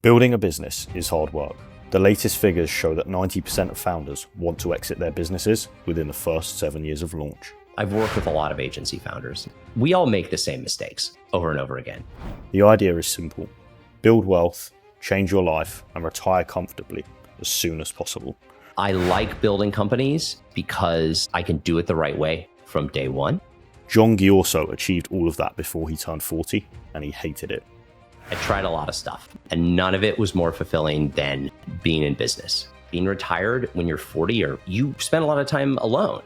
Building a business is hard work. The latest figures show that 90% of founders want to exit their businesses within the first 7 years of launch. I've worked with a lot of agency founders. We all make the same mistakes over and over again. The idea is simple. Build wealth, change your life, and retire comfortably as soon as possible. I like building companies because I can do it the right way from day one. Ghiorso achieved all of that before he turned 40, and he hated it. I tried a lot of stuff, and none of it was more fulfilling than being in business. Being retired when you're 40, or you spend a lot of time alone.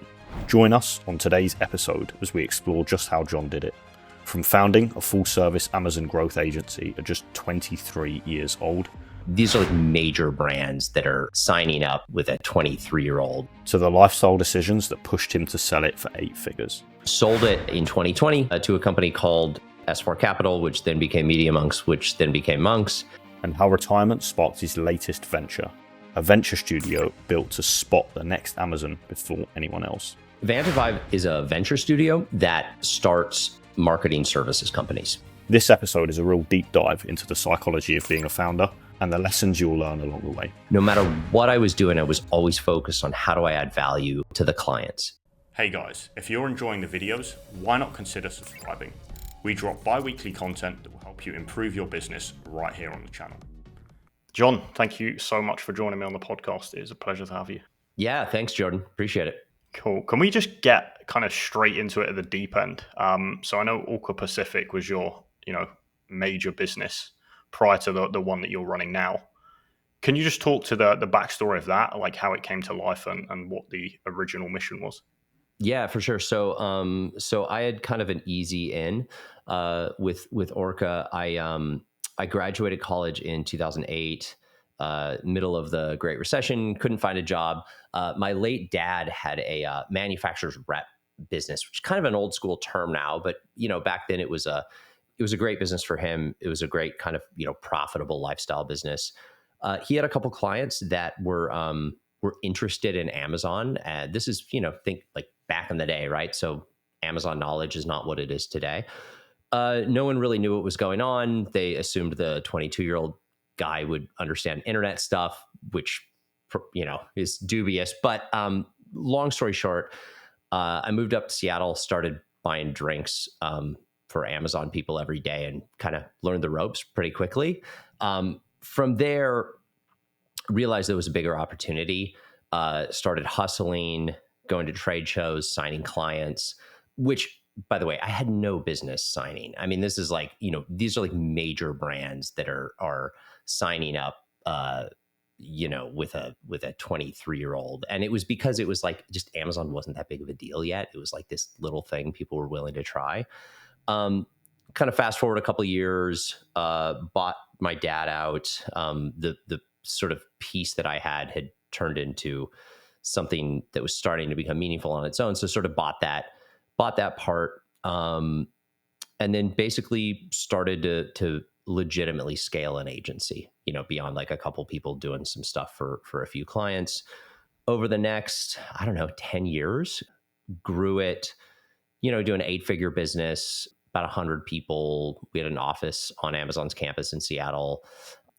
Join us on today's episode as we explore just how John did it. From founding a full-service Amazon growth agency at just 23 years old, these are like major brands that are signing up with a 23-year-old. To the lifestyle decisions that pushed him to sell it for 8 figures. Sold it in 2020 to a company called S4 Capital, which then became Media Monks, which then became Monks. And how retirement sparked his latest venture, a venture studio built to spot the next Amazon before anyone else. VantaFive is a venture studio that starts marketing services companies. This episode is a real deep dive into the psychology of being a founder and the lessons you'll learn along the way. No matter what I was doing, I was always focused on how do I add value to the clients. Hey guys, if you're enjoying the videos, why not consider subscribing? We drop bi-weekly content that will help you improve your business right here on the channel. John, thank you so much for joining me on the podcast. It is a pleasure to have you. Yeah, thanks, Jordan. Appreciate it. Cool. Can we just get kind of straight into it at the deep end? So I know Orca Pacific was your, major business prior to the one that you're running now. Can you just talk to the backstory of that, like how it came to life and what the original mission was? Yeah, for sure. So I had kind of an easy in with Orca. I graduated college in 2008, middle of the Great Recession. Couldn't find a job. My late dad had a manufacturer's rep business, which is kind of an old school term now, but back then it was a great business for him. It was a great kind of profitable lifestyle business. He had a couple clients that were interested in Amazon. This is think like back in the day, right? So Amazon knowledge is not what it is today. No one really knew what was going on. They assumed the 22-year-old guy would understand internet stuff, which, is dubious. But long story short, I moved up to Seattle, started buying drinks for Amazon people every day and kind of learned the ropes pretty quickly. From there, realized there was a bigger opportunity, started hustling, going to trade shows, signing clients, which, by the way, I had no business signing. I mean, this is like, these are like major brands that are signing up, with a 23-year-old. And it was because it was like just Amazon wasn't that big of a deal yet. It was like this little thing people were willing to try. Kind of fast forward a couple of years, bought my dad out. The sort of piece that I had turned into something that was starting to become meaningful on its own. So sort of bought that part, and then basically started to legitimately scale an agency, beyond like a couple people doing some stuff for a few clients. Over the next, 10 years, grew it, doing an 8-figure business, about 100 people. We had an office on Amazon's campus in Seattle,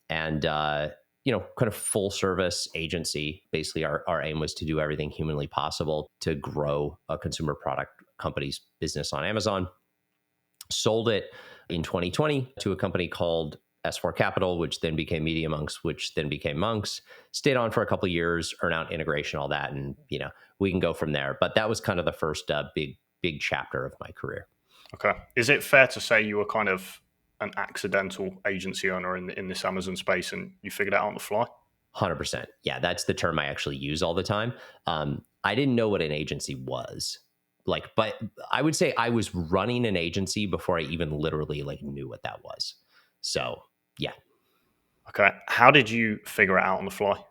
and kind of full service agency. Basically, our aim was to do everything humanly possible to grow a consumer product company's business on Amazon. Sold it in 2020 to a company called S4 Capital, which then became Media Monks, which then became Monks. Stayed on for a couple of years, earn out integration, all that, and we can go from there. But that was kind of the first big chapter of my career. Okay. Is it fair to say you were kind of an accidental agency owner in this Amazon space and you figured it out on the fly? 100%. Yeah, that's the term I actually use all the time. I didn't know what an agency was. But I would say I was running an agency before I even literally knew what that was. So, yeah. Okay. How did you figure it out on the fly?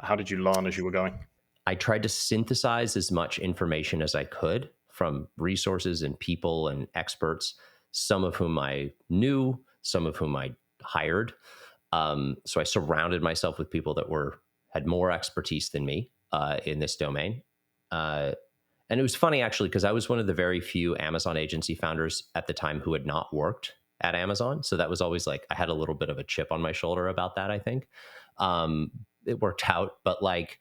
How did you learn as you were going? I tried to synthesize as much information as I could from resources and people and experts, some of whom I knew, some of whom I hired. So I surrounded myself with people that had more expertise than me in this domain. And it was funny, actually, because I was one of the very few Amazon agency founders at the time who had not worked at Amazon. So that was always like, I had a little bit of a chip on my shoulder about that, I think. It worked out, but like,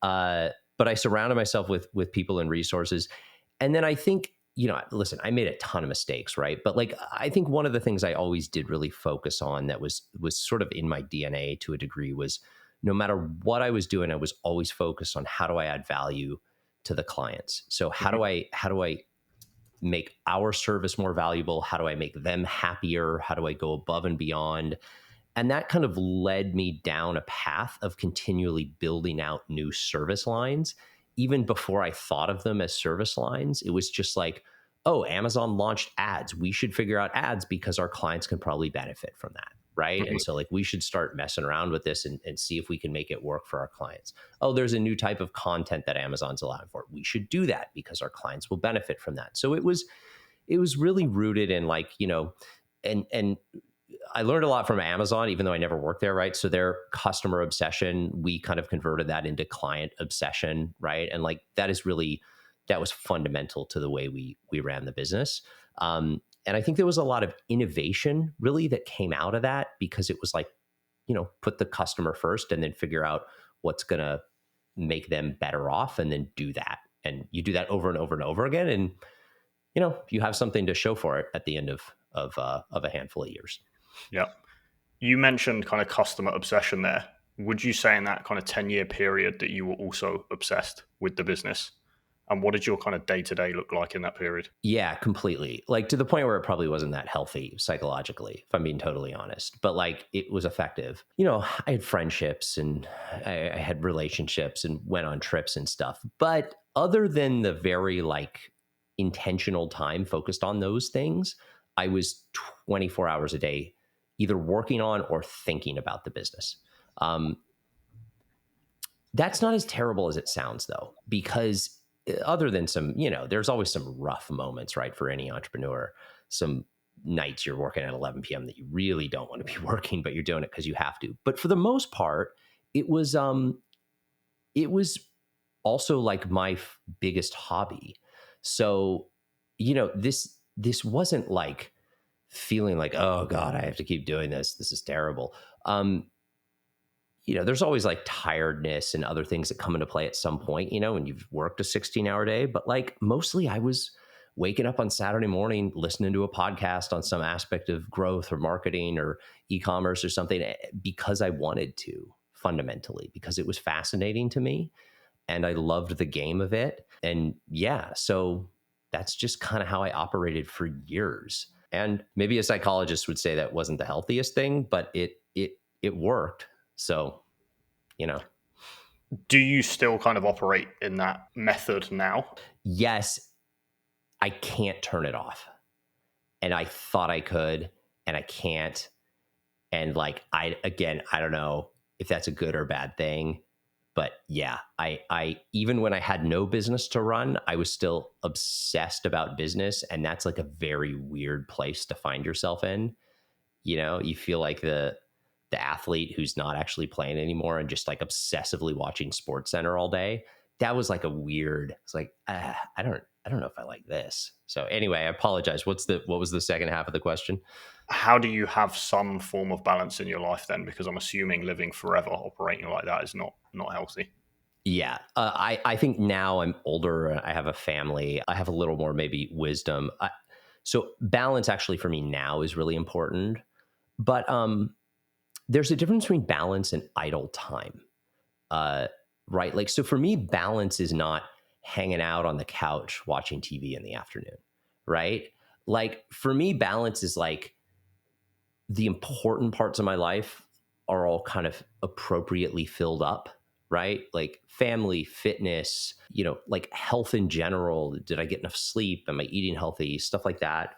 but I surrounded myself with people and resources. And then I think, listen, I made a ton of mistakes, right? But like, I think one of the things I always did really focus on that was sort of in my DNA to a degree was no matter what I was doing, I was always focused on how do I add value to the clients. So Mhm. how do I make our service more valuable? How do I make them happier? How do I go above and beyond? And that kind of led me down a path of continually building out new service lines. Even before I thought of them as service lines, it was just like, oh, Amazon launched ads. We should figure out ads because our clients can probably benefit from that. Right. And Mhm. so, like, we should start messing around with this and see if we can make it work for our clients. Oh, there's a new type of content that Amazon's allowing for. We should do that because our clients will benefit from that. So it was really rooted in like, and I learned a lot from Amazon, even though I never worked there, right? So their customer obsession, we kind of converted that into client obsession, right? And like that was fundamental to the way we ran the business. And I think there was a lot of innovation really that came out of that because it was like, put the customer first and then figure out what's going to make them better off and then do that. And you do that over and over and over again. And, you have something to show for it at the end of a handful of years. Yeah. You mentioned kind of customer obsession there. Would you say in that kind of 10-year period that you were also obsessed with the business? And what did your kind of day to day look like in that period? Yeah, completely. Like to the point where it probably wasn't that healthy psychologically, if I'm being totally honest. But like it was effective. I had friendships and I had relationships and went on trips and stuff. But other than the very like intentional time focused on those things, I was 24 hours a day either working on or thinking about the business. Um, that's not as terrible as it sounds, though, because other than some, there's always some rough moments, right, for any entrepreneur. Some nights you're working at 11 p.m. that you really don't want to be working, but you're doing it because you have to. But for the most part, it was it was also like my biggest hobby. So, this wasn't like feeling like, oh God, I have to keep doing this. This is terrible. Um, there's always like tiredness and other things that come into play at some point, when you've worked a 16-hour day. But like mostly I was waking up on Saturday morning, listening to a podcast on some aspect of growth or marketing or e-commerce or something because I wanted to fundamentally, because it was fascinating to me and I loved the game of it. And yeah, so that's just kind of how I operated for years. And maybe a psychologist would say that wasn't the healthiest thing, but it worked. So, you know, Do you still kind of operate in that method now? yes, I can't turn it off. And I thought I could, and I can't. And like, I don't know if that's a good or bad thing. But yeah, I even when I had no business to run, I was still obsessed about business. And that's like a very weird place to find yourself in. You feel like the athlete who's not actually playing anymore and just like obsessively watching Sports Center all day. That was like a weird. It's like I don't know if I like this. So anyway, I apologize. What was the second half of the question? How do you have some form of balance in your life then? Because I'm assuming living forever operating like that is not healthy. Yeah, I think now I'm older. I have a family. I have a little more maybe wisdom. So balance actually for me now is really important. But there's a difference between balance and idle time. Uh, right? Like, so for me, balance is not hanging out on the couch watching TV in the afternoon, right? Like, for me, balance is like the important parts of my life are all kind of appropriately filled up, right? Like family, fitness, like health in general. Did I get enough sleep? Am I eating healthy? Stuff like that.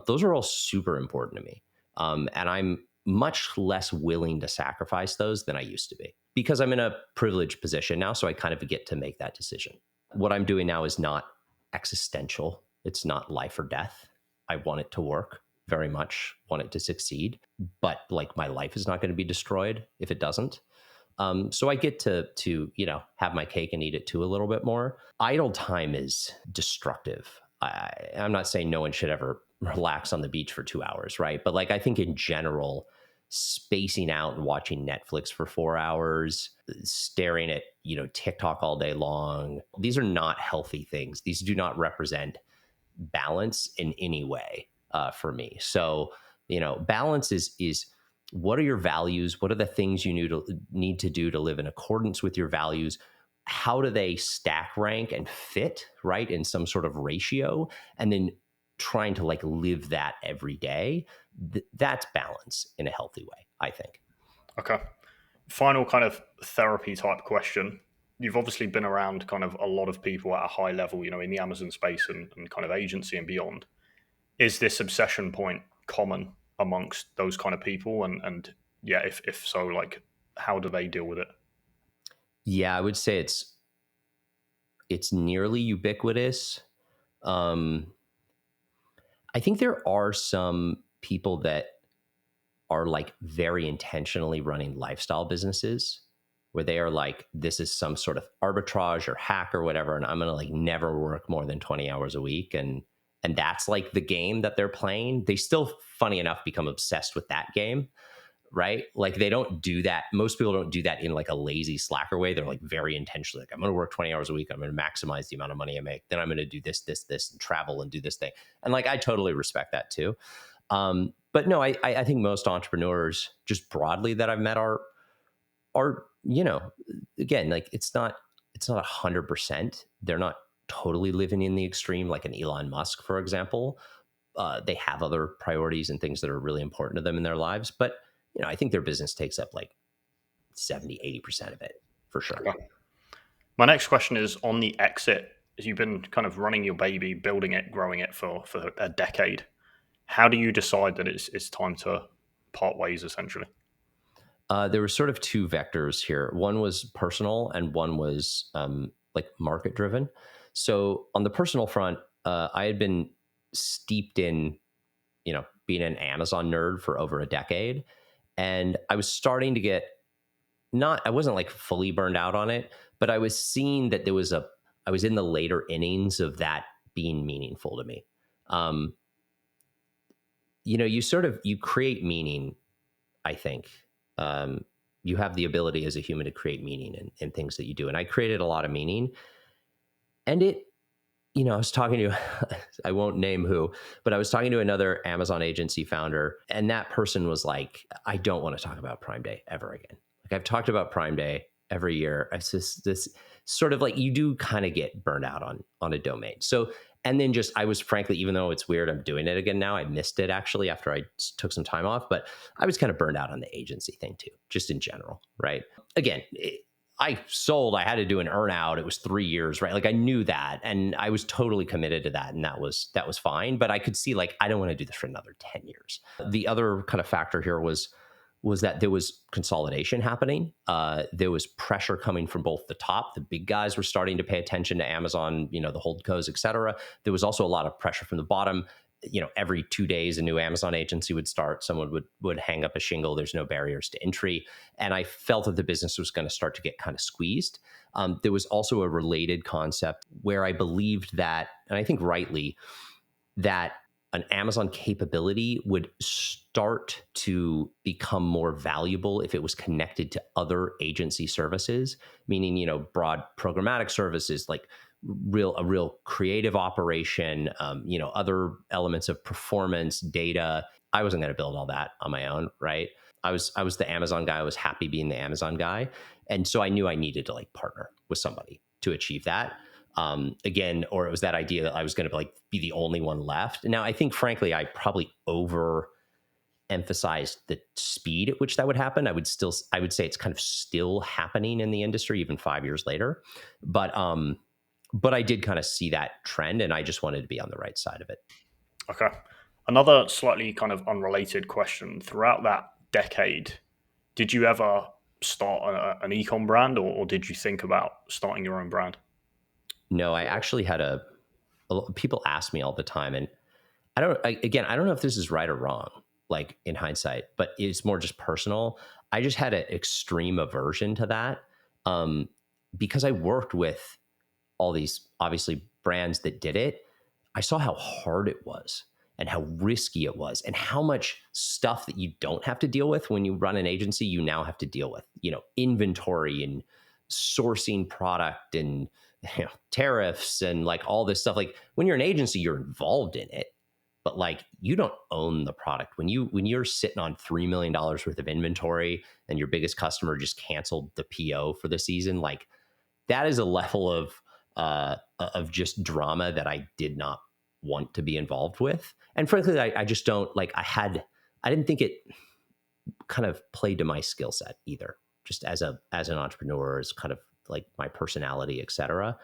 Those are all super important to me. And I'm much less willing to sacrifice those than I used to be because I'm in a privileged position now. So I kind of get to make that decision. What I'm doing now is not existential, it's not life or death. I want it to work very much, want it to succeed, but like my life is not going to be destroyed if it doesn't. So I get to have my cake and eat it too a little bit more. Idle time is destructive. I'm not saying no one should ever relax on the beach for 2 hours, right? But like, I think in general, spacing out and watching Netflix for 4 hours, staring at, TikTok all day long, these are not healthy things. These do not represent balance in any way for me. So, balance is what are your values? What are the things you need to do to live in accordance with your values? How do they stack rank and fit, right, in some sort of ratio? And then trying to like live that every day. That's balance in a healthy way, I think. Okay. Final kind of therapy type question. You've obviously been around kind of a lot of people at a high level, in the Amazon space and kind of agency and beyond. Is this obsession point common amongst those kind of people? And yeah, if so, like, how do they deal with it? Yeah, I would say it's nearly ubiquitous. Um, I think there are some people that are like very intentionally running lifestyle businesses where they are like, this is some sort of arbitrage or hack or whatever, and I'm gonna like never work more than 20 hours a week. And that's like the game that they're playing. They still, funny enough, become obsessed with that game, right? Like they don't do that. Most people don't do that in like a lazy slacker way. They're like very intentionally like, I'm going to work 20 hours a week. I'm going to maximize the amount of money I make. Then I'm going to do this, and travel and do this thing. And like, I totally respect that too. But no, I think most entrepreneurs just broadly that I've met are, again, like it's not 100%. They're not totally living in the extreme, like an Elon Musk, for example. They have other priorities and things that are really important to them in their lives. But, I think their business takes up like 70-80% of it for sure. Okay. My next question is on the exit. You've been kind of running your baby, building it, growing it for a decade. How do you decide that it's time to part ways, essentially? There were sort of two vectors here. One was personal and one was like market driven. So on the personal front, I had been steeped in, being an Amazon nerd for over a decade. And I was starting to get I wasn't like fully burned out on it, but I was seeing that I was in the later innings of that being meaningful to me. Um, you create meaning, I think. Um, you have the ability as a human to create meaning in things that you do. And I created a lot of meaning. And I was talking to, I won't name who, but I was talking to another Amazon agency founder, and that person was like, I don't want to talk about Prime Day ever again. Like I've talked about Prime Day every year. It's just this sort of like, you do kind of get burned out on a domain. So, and then just, I was frankly, even though it's weird, I'm doing it again now. I missed it actually after I took some time off, but I was kind of burned out on the agency thing too, just in general. Right. Again, I had to do an earnout. It was 3 years, right? Like I knew that and I was totally committed to that. And that was fine. But I could see like, I don't want to do this for another 10 years. The other kind of factor here was that there was consolidation happening. There was pressure coming from both the top. The big guys were starting to pay attention to Amazon, the holdcos, et cetera. There was also a lot of pressure from the bottom. Every 2 days, a new Amazon agency would start. Someone would hang up a shingle. There's no barriers to entry. And I felt that the business was going to start to get kind of squeezed. There was also a related concept where I believed that, and I think rightly, that an Amazon capability would start to become more valuable if it was connected to other agency services, meaning, broad programmatic services like a real creative operation, other elements of performance, data. I wasn't going to build all that on my own, right? I was the Amazon guy. I was happy being the Amazon guy. And so I knew I needed to like partner with somebody to achieve that. Again, or it was that idea that I was going to like be the only one left. Now, I think, frankly, I probably emphasized the speed at which that would happen. I would say it's kind of still happening in the industry, even 5 years later. But I did kind of see that trend, and I just wanted to be on the right side of it. Okay. Another slightly kind of unrelated question. Throughout that decade, did you ever start an ecom brand, or did you think about starting your own brand? No, I actually had people ask me all the time, and I don't know if this is right or wrong, like in hindsight, but it's more just personal. I just had an extreme aversion to that, um, because I worked with all these obviously brands that did it. I saw how hard it was. and how risky it was and how much stuff that you don't have to deal with when you run an agency, you now have to deal with, inventory and sourcing product and tariffs and like all this stuff. Like when you're an agency, you're involved in it, but like you don't own the product. When you're sitting on $3 million worth of inventory and your biggest customer just canceled the PO for the season, like that is a level of just drama that I did not want to be involved with. And frankly, I just don't like, I didn't think it kind of played to my skill set either, just as an entrepreneur, as kind of like my personality, et cetera.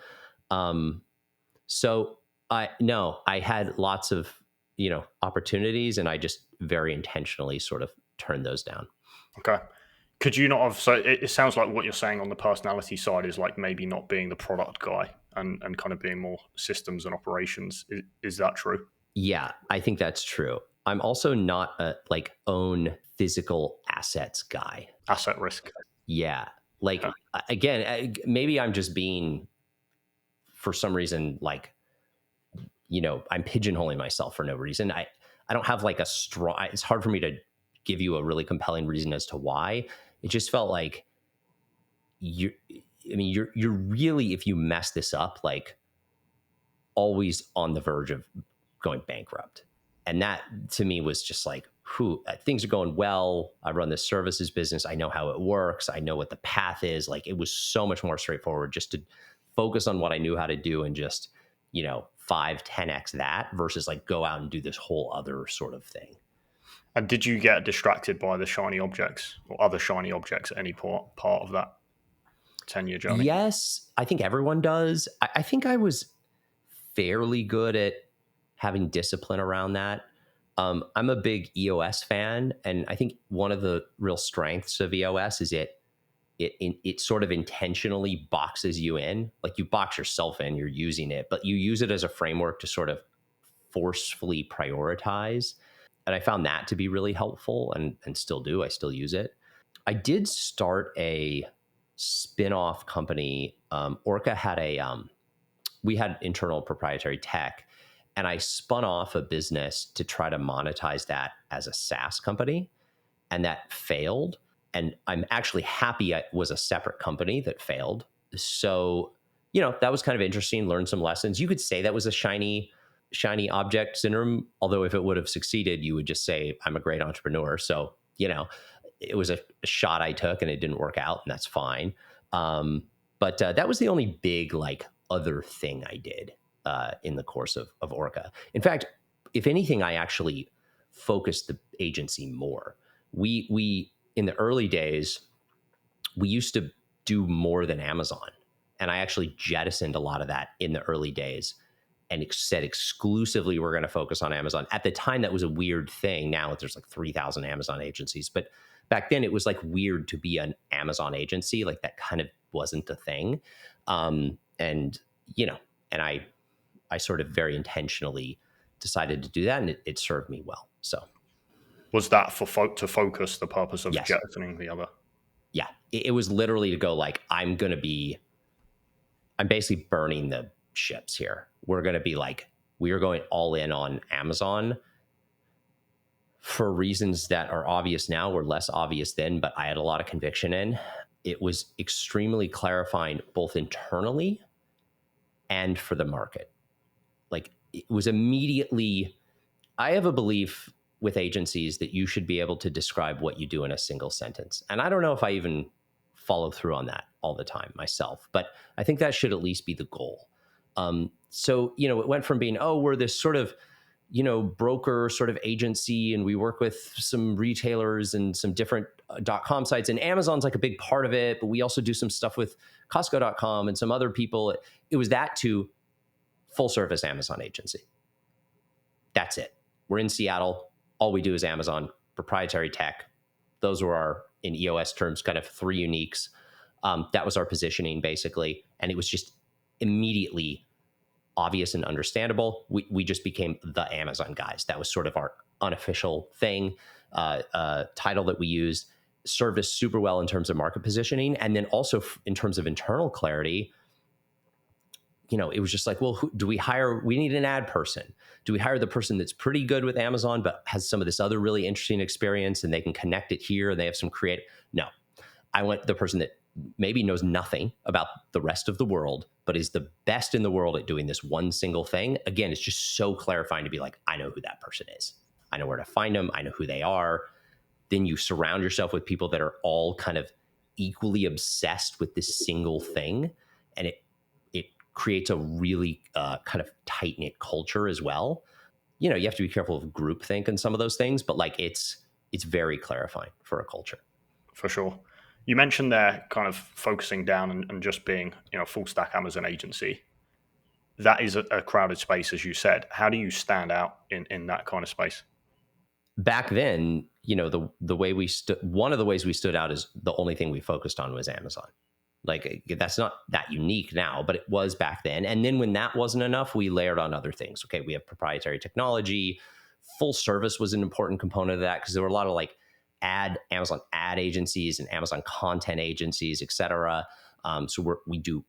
So I had lots of, opportunities, and I just very intentionally sort of turned those down. Okay. Could you not have? So it sounds like what you're saying on the personality side is like maybe not being the product guy and kind of being more systems and operations. Is that true? Yeah, I think that's true. I'm also not a like own physical assets guy. Asset risk. Yeah. Like Yeah. again, maybe I'm just being, for some reason, like, I'm pigeonholing myself for no reason. I don't have like a strong, it's hard for me to give you a really compelling reason as to why. It just felt like you're really, if you mess this up, like always on the verge of going bankrupt. And that to me was just like, things are going well. I run this services business. I know how it works. I know what the path is. Like it was so much more straightforward just to focus on what I knew how to do and just, 5-10x that versus like go out and do this whole other sort of thing. And did you get distracted by the shiny objects or other shiny objects at any part of that 10-year journey? Yes, I think everyone does. I think I was fairly good at having discipline around that. I'm a big EOS fan, and I think one of the real strengths of EOS is it sort of intentionally boxes you in. Like you box yourself in, you're using it, but you use it as a framework to sort of forcefully prioritize. And I found that to be really helpful, and still do. I still use it. I did start a spin-off company. Orca had we had internal proprietary tech, and I spun off a business to try to monetize that as a SaaS company, and that failed. And I'm actually happy it was a separate company that failed. So, that was kind of interesting, learned some lessons. You could say that was a shiny object syndrome, although if it would have succeeded, you would just say, I'm a great entrepreneur. So, it was a shot I took and it didn't work out, and that's fine. But that was the only big, like, other thing I did in the course of Orca. In fact, if anything, I actually focused the agency more. We in the early days, we used to do more than Amazon, and I actually jettisoned a lot of that in the early days and said exclusively we're going to focus on Amazon. At the time, that was a weird thing. Now there's like 3,000 Amazon agencies, but back then it was like weird to be an Amazon agency. Like that kind of wasn't a thing. And and I sort of very intentionally decided to do that, and it served me well. So Was that for to focus the purpose of yes, jettisoning the other? yeah, it was literally to go like, I'm basically burning the ships here. We're going to be like, we are going all in on Amazon for reasons that are obvious now, were less obvious then, but I had a lot of conviction in. It was extremely clarifying both internally and for the market. Like it was immediately, I have a belief with agencies that you should be able to describe what you do in a single sentence. And I don't know if I even follow through on that all the time myself, but I think that should at least be the goal. So, it went from being, we're this sort of, broker sort of agency, and we work with some retailers and some different .com sites, and Amazon's like a big part of it, but we also do some stuff with Costco.com and some other people. It was that to full service Amazon agency. That's it. We're in Seattle. All we do is Amazon, proprietary tech. Those were our, in EOS terms, kind of three uniques. That was our positioning basically. And it was just immediately obvious and understandable. We just became the Amazon guys. That was sort of our unofficial thing, title that we used. Served us super well in terms of market positioning. And then also in terms of internal clarity, it was just like, well, do we hire? We need an ad person. Do we hire the person that's pretty good with Amazon, but has some of this other really interesting experience and they can connect it here and they have some creative? No, I want the person that maybe knows nothing about the rest of the world, but is the best in the world at doing this one single thing. Again, it's just so clarifying to be like, I know who that person is. I know where to find them. I know who they are. Then you surround yourself with people that are all kind of equally obsessed with this single thing. And it creates a really kind of tight knit culture as well. You have to be careful of groupthink and some of those things, but like it's very clarifying for a culture. For sure. You mentioned there kind of focusing down and just being, full stack Amazon agency. That is a crowded space, as you said. How do you stand out in that kind of space? Back then, the way one of the ways we stood out is the only thing we focused on was Amazon. Like that's not that unique now, but it was back then. And then when that wasn't enough, we layered on other things. Okay, we have proprietary technology. Full service was an important component of that because there were a lot of like Amazon ad agencies and Amazon content agencies, et cetera. So we do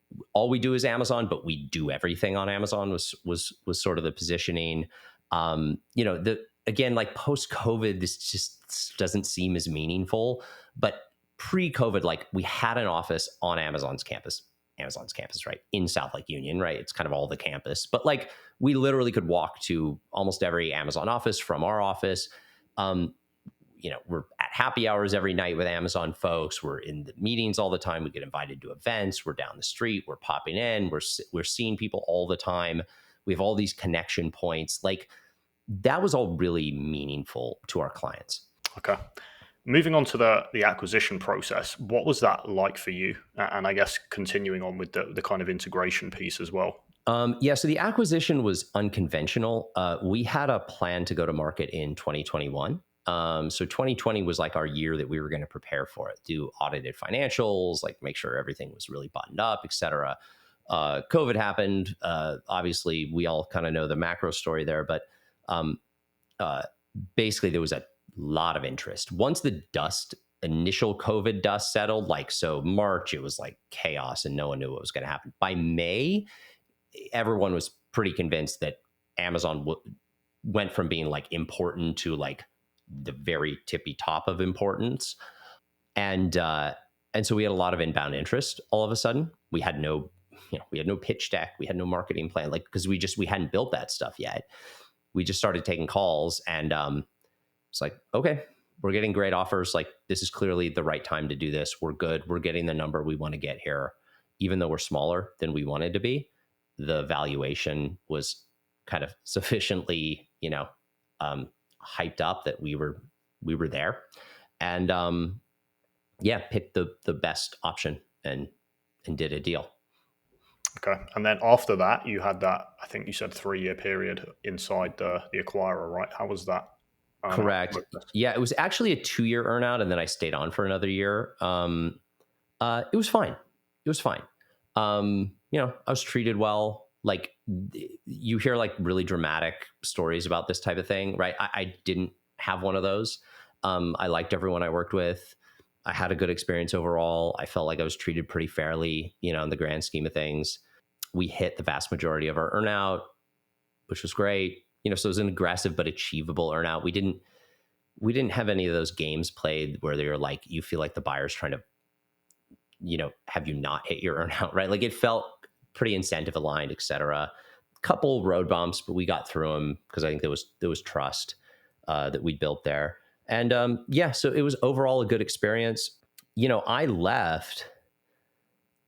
is Amazon, but we do everything on Amazon was sort of the positioning. Again, like post COVID, this just doesn't seem as meaningful, but pre-COVID, like we had an office on Amazon's campus, right? In South Lake Union, right? It's kind of all the campus, but like we literally could walk to almost every Amazon office from our office. We're at happy hours every night with Amazon folks. We're in the meetings all the time. We get invited to events. We're down the street. We're popping in. We're seeing people all the time. We have all these connection points. Like that was all really meaningful to our clients. Okay. Moving on to the acquisition process, what was that like for you? And I guess continuing on with the kind of integration piece as well. So the acquisition was unconventional. We had a plan to go to market in 2021. So 2020 was like our year that we were going to prepare for it, do audited financials, like make sure everything was really buttoned up, et cetera. COVID happened. Obviously, we all kind of know the macro story there, but basically there was a lot of interest. Once the initial COVID dust settled, like so March, it was like chaos and no one knew what was going to happen. By May, everyone was pretty convinced that Amazon went from being like important to like the very tippy top of importance. And so we had a lot of inbound interest all of a sudden. We had no pitch deck. We had no marketing plan, like, because we hadn't built that stuff yet. We just started taking calls and it's like, okay, we're getting great offers. Like this is clearly the right time to do this. We're good. We're getting the number we want to get here. Even though we're smaller than we wanted to be, the valuation was kind of sufficiently, hyped up that we were there, and picked the best option and did a deal. Okay, and then after that, you had that. I think you said 3-year period inside the acquirer, right? How was that? Correct. Yeah, it was actually a 2-year earnout, and then I stayed on for another year. It was fine. I was treated well. Like you hear like really dramatic stories about this type of thing, right? I didn't have one of those. I liked everyone I worked with. I had a good experience overall. I felt like I was treated pretty fairly, in the grand scheme of things. We hit the vast majority of our earnout, which was great. So it was an aggressive but achievable earnout. We didn't have any of those games played where they're like, you feel like the buyer's trying to, have you not hit your earnout, right? Like it felt pretty incentive aligned, et cetera. Couple road bumps, but we got through them because I think there was trust that we built there. And so it was overall a good experience. I left,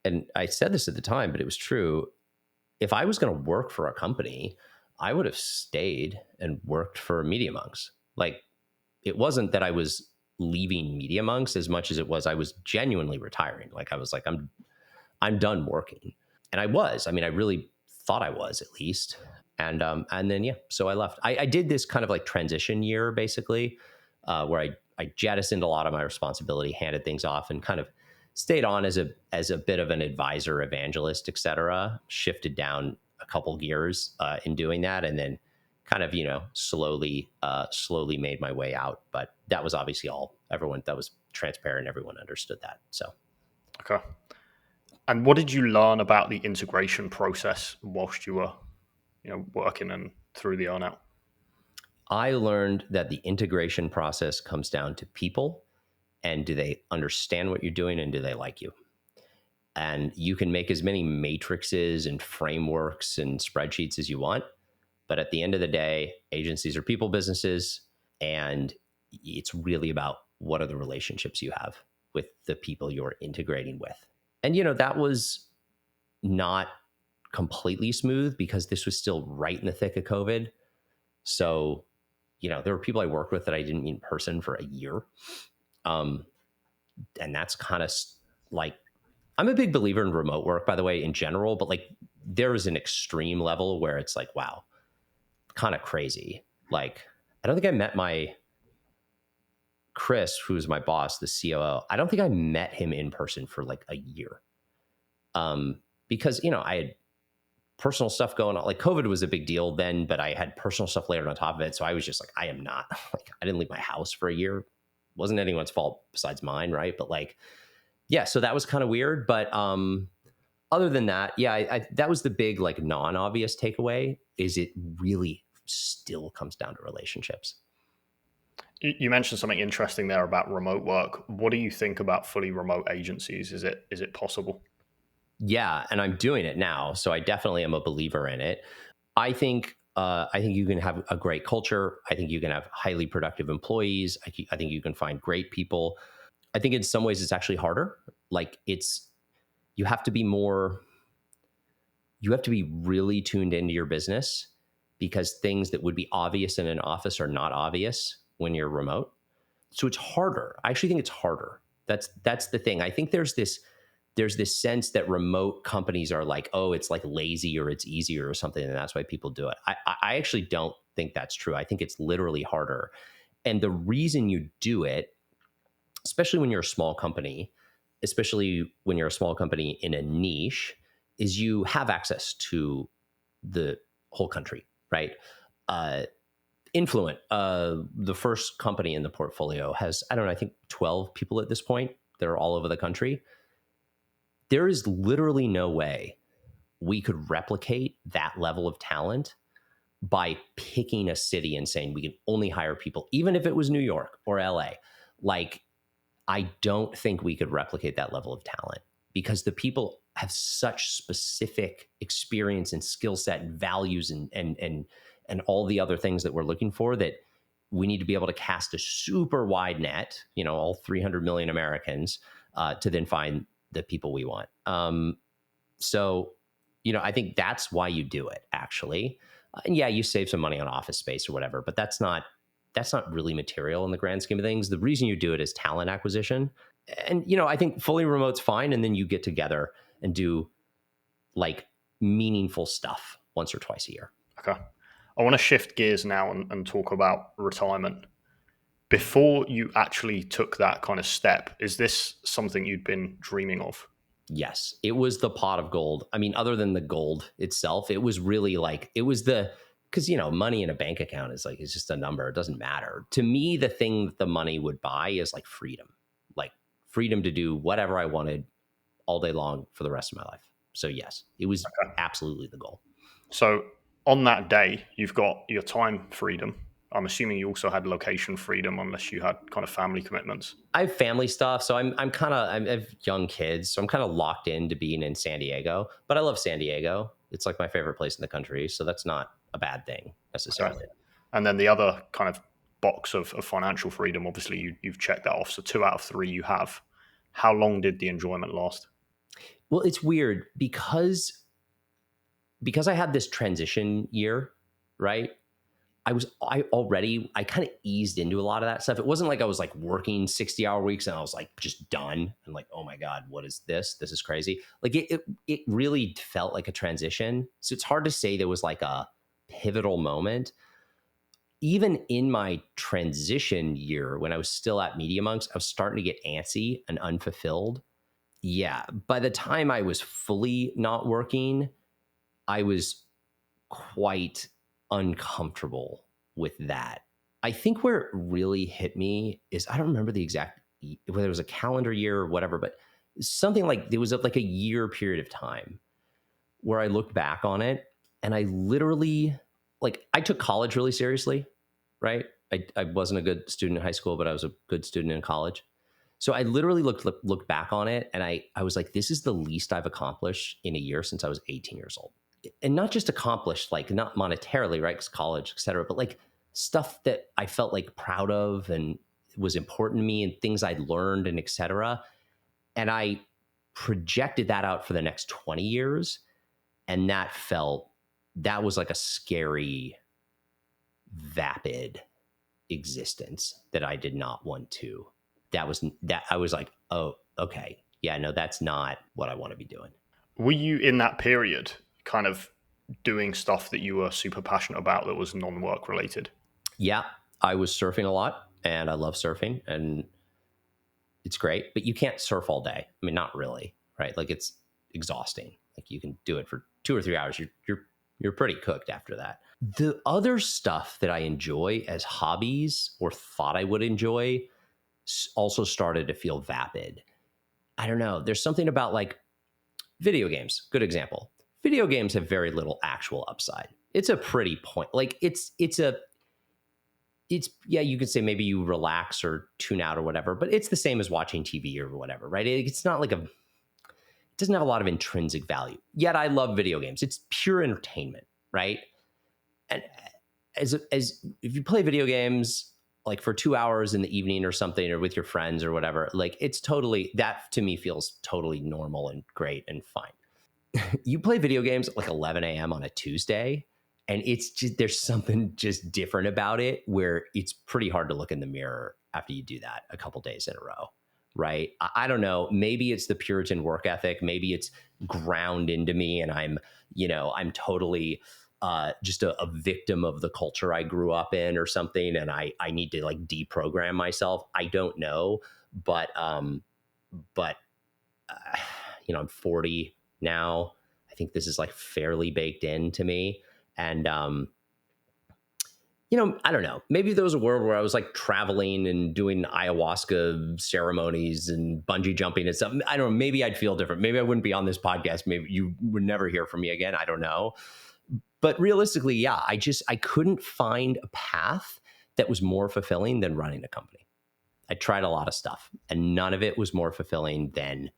and I said this at the time, but it was true. If I was going to work for a company, I would have stayed and worked for Media Monks. Like it wasn't that I was leaving Media Monks as much as it was I was genuinely retiring. Like I was like, I'm done working. And I was. I mean, I really thought I was, at least. And then so I left. I did this kind of like transition year basically, where I jettisoned a lot of my responsibility, handed things off, and kind of stayed on as a bit of an advisor, evangelist, et cetera. Shifted down a couple gears in doing that, and then kind of slowly made my way out. But that was obviously that was transparent. Everyone understood that. So okay. And what did you learn about the integration process whilst you were, working and through the earnout? I learned that the integration process comes down to people and do they understand what you're doing and do they like you? And you can make as many matrices and frameworks and spreadsheets as you want. But at the end of the day, agencies are people businesses. And it's really about what are the relationships you have with the people you're integrating with. And, that was not completely smooth because this was still right in the thick of COVID. So, there were people I worked with that I didn't meet in person for a year. Um, and that's kind of like, I'm a big believer in remote work, by the way, in general, but like there is an extreme level where it's like, wow, kind of crazy. Like, I don't think I met Chris, who's my boss, the COO. I don't think I met him in person for like a year. Because, I had personal stuff going on. Like COVID was a big deal then, but I had personal stuff layered on top of it. So I was just like, I am not like, I didn't leave my house for a year. Wasn't anyone's fault besides mine. Right. But like, yeah, so that was kind of weird. But other than that, yeah, that was the big like non-obvious takeaway is it really still comes down to relationships. You mentioned something interesting there about remote work. What do you think about fully remote agencies? Is it possible? Yeah, and I'm doing it now, so I definitely am a believer in it. I think you can have a great culture. I think you can have highly productive employees. I think you can find great people. I think in some ways it's actually harder. Like you have to be more you have to be really tuned into your business because things that would be obvious in an office are not obvious when you're remote. So it's harder. I actually think it's harder. That's the thing. I think there's this sense that remote companies are like, oh, it's like lazy or it's easier or something, and that's why people do it. I actually don't think that's true. I think it's literally harder. And the reason you do it, especially when you're a small company, especially when you're a small company in a niche, is you have access to the whole country, right? Uh, Influent, the first company in the portfolio, has, I don't know, I think 12 people at this point. They're all over the country. There is literally no way we could replicate that level of talent by picking a city and saying we can only hire people, even if it was New York or LA. Like, I don't think we could replicate that level of talent because the people have such specific experience and skill set and values and all the other things that we're looking for that we need to be able to cast a super wide net, all 300 million Americans, to then find the people we want. So, I think that's why you do it actually. And yeah, you save some money on office space or whatever, but that's not really material in the grand scheme of things. The reason you do it is talent acquisition. And, I think fully remote's fine. And then you get together and do like meaningful stuff once or twice a year. Okay. I want to shift gears now and talk about retirement. Before you actually took that kind of step, is this something you'd been dreaming of? Yes, it was the pot of gold. I mean, other than the gold itself, it was really like, it was because, money in a bank account is like, it's just a number. It doesn't matter. To me, the thing that the money would buy is like freedom to do whatever I wanted all day long for the rest of my life. So yes, it was Okay. absolutely the goal. So on that day, you've got your time freedom. I'm assuming you also had location freedom, unless you had kind of family commitments. I have family stuff, so I have young kids, so I'm kind of locked into being in San Diego. But I love San Diego. It's like my favorite place in the country, so that's not a bad thing Okay. necessarily. And then the other kind of box of financial freedom, obviously you've checked that off. So 2 out of 3 you have. How long did the enjoyment last? Well, it's weird because I had this transition year, right? I kind of eased into a lot of that stuff. It wasn't like I was like working 60-hour weeks and I was like just done and like, oh my God, what is this? This is crazy. Like it really felt like a transition. So it's hard to say there was like a pivotal moment. Even in my transition year, when I was still at Media Monks, I was starting to get antsy and unfulfilled. Yeah. By the time I was fully not working, I was quite uncomfortable with that. I think where it really hit me is I don't remember the exact whether it was a calendar year or whatever, but something like there was like a year period of time where I looked back on it and I literally, like, I took college really seriously, right? I wasn't a good student in high school, but I was a good student in college. So I literally looked back on it and I was like, this is the least I've accomplished in a year since I was 18 years old. And not just accomplished, like not monetarily, right? Because college, et cetera, but like stuff that I felt like proud of and was important to me and things I'd learned and et cetera. And I projected that out for the next 20 years. And that was like a scary, vapid existence that I did not want to. That I was like, oh, okay. Yeah, no, that's not what I want to be doing. Were you in that period kind of doing stuff that you were super passionate about that was non-work related? Yeah, I was surfing a lot and I love surfing and it's great, but you can't surf all day. I mean, not really, right? Like it's exhausting. Like you can do it for 2 or 3 hours. You're pretty cooked after that. The other stuff that I enjoy as hobbies or thought I would enjoy also started to feel vapid. I don't know. There's something about like video games. Good example. Video games have very little actual upside. It's a pretty point. Like it's yeah, you could say maybe you relax or tune out or whatever, but it's the same as watching TV or whatever, right? It's not like it doesn't have a lot of intrinsic value. Yet I love video games. It's pure entertainment, right? And as if you play video games like for 2 hours in the evening or something, or with your friends or whatever, like it's totally, that to me feels totally normal and great and fine. You play video games at like 11 a.m. on a Tuesday, and it's just, there's something just different about it where it's pretty hard to look in the mirror after you do that a couple days in a row, right? I don't know. Maybe it's the Puritan work ethic. Maybe it's ground into me, and I'm totally just a victim of the culture I grew up in or something, and I need to like deprogram myself. I don't know, but but I'm 40 now. I think this is like fairly baked into me. And, I don't know. Maybe there was a world where I was like traveling and doing ayahuasca ceremonies and bungee jumping and stuff. I don't know. Maybe I'd feel different. Maybe I wouldn't be on this podcast. Maybe you would never hear from me again. I don't know. But realistically, yeah, I couldn't find a path that was more fulfilling than running a company. I tried a lot of stuff and none of it was more fulfilling than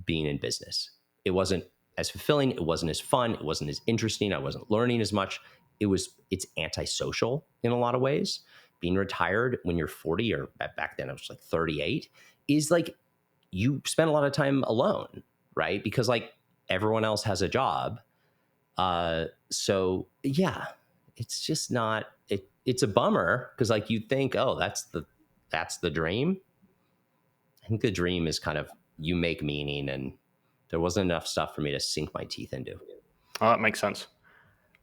being in business. It wasn't as fulfilling. It wasn't as fun. It wasn't as interesting. I wasn't learning as much. It's antisocial in a lot of ways. Being retired when you're 40, or back then I was like 38, is like you spend a lot of time alone, right? Because like everyone else has a job. So yeah, it's just not, it's a bummer because like you'd think, oh, that's the dream. I think the dream is kind of you make meaning, and there wasn't enough stuff for me to sink my teeth into. Oh, that makes sense.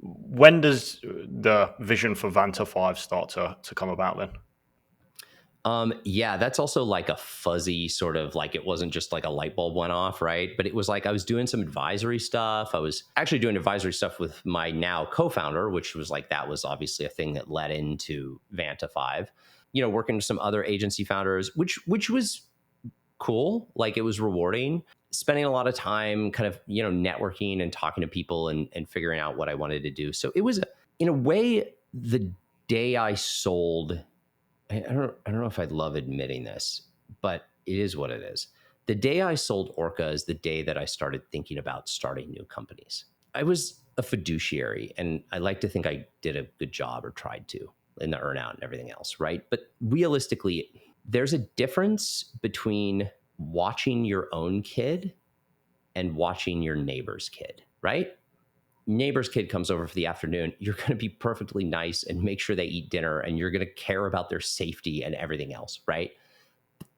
When does the vision for VantaFive start to come about then? Yeah, that's also like a fuzzy sort of like, it wasn't just like a light bulb went off, right? But it was like I was doing some advisory stuff. I was actually doing advisory stuff with my now co-founder, which was like, that was obviously a thing that led into VantaFive. Working with some other agency founders, which was cool. Like it was rewarding. Spending a lot of time kind of, networking and talking to people and figuring out what I wanted to do. So it was, in a way, the day I sold, I don't know if I'd love admitting this, but it is what it is. The day I sold Orca is the day that I started thinking about starting new companies. I was a fiduciary, and I like to think I did a good job, or tried to, in the earnout and everything else, right? But realistically, there's a difference between watching your own kid and watching your neighbor's kid, right? Neighbor's kid comes over for the afternoon, you're going to be perfectly nice and make sure they eat dinner, and you're going to care about their safety and everything else, right?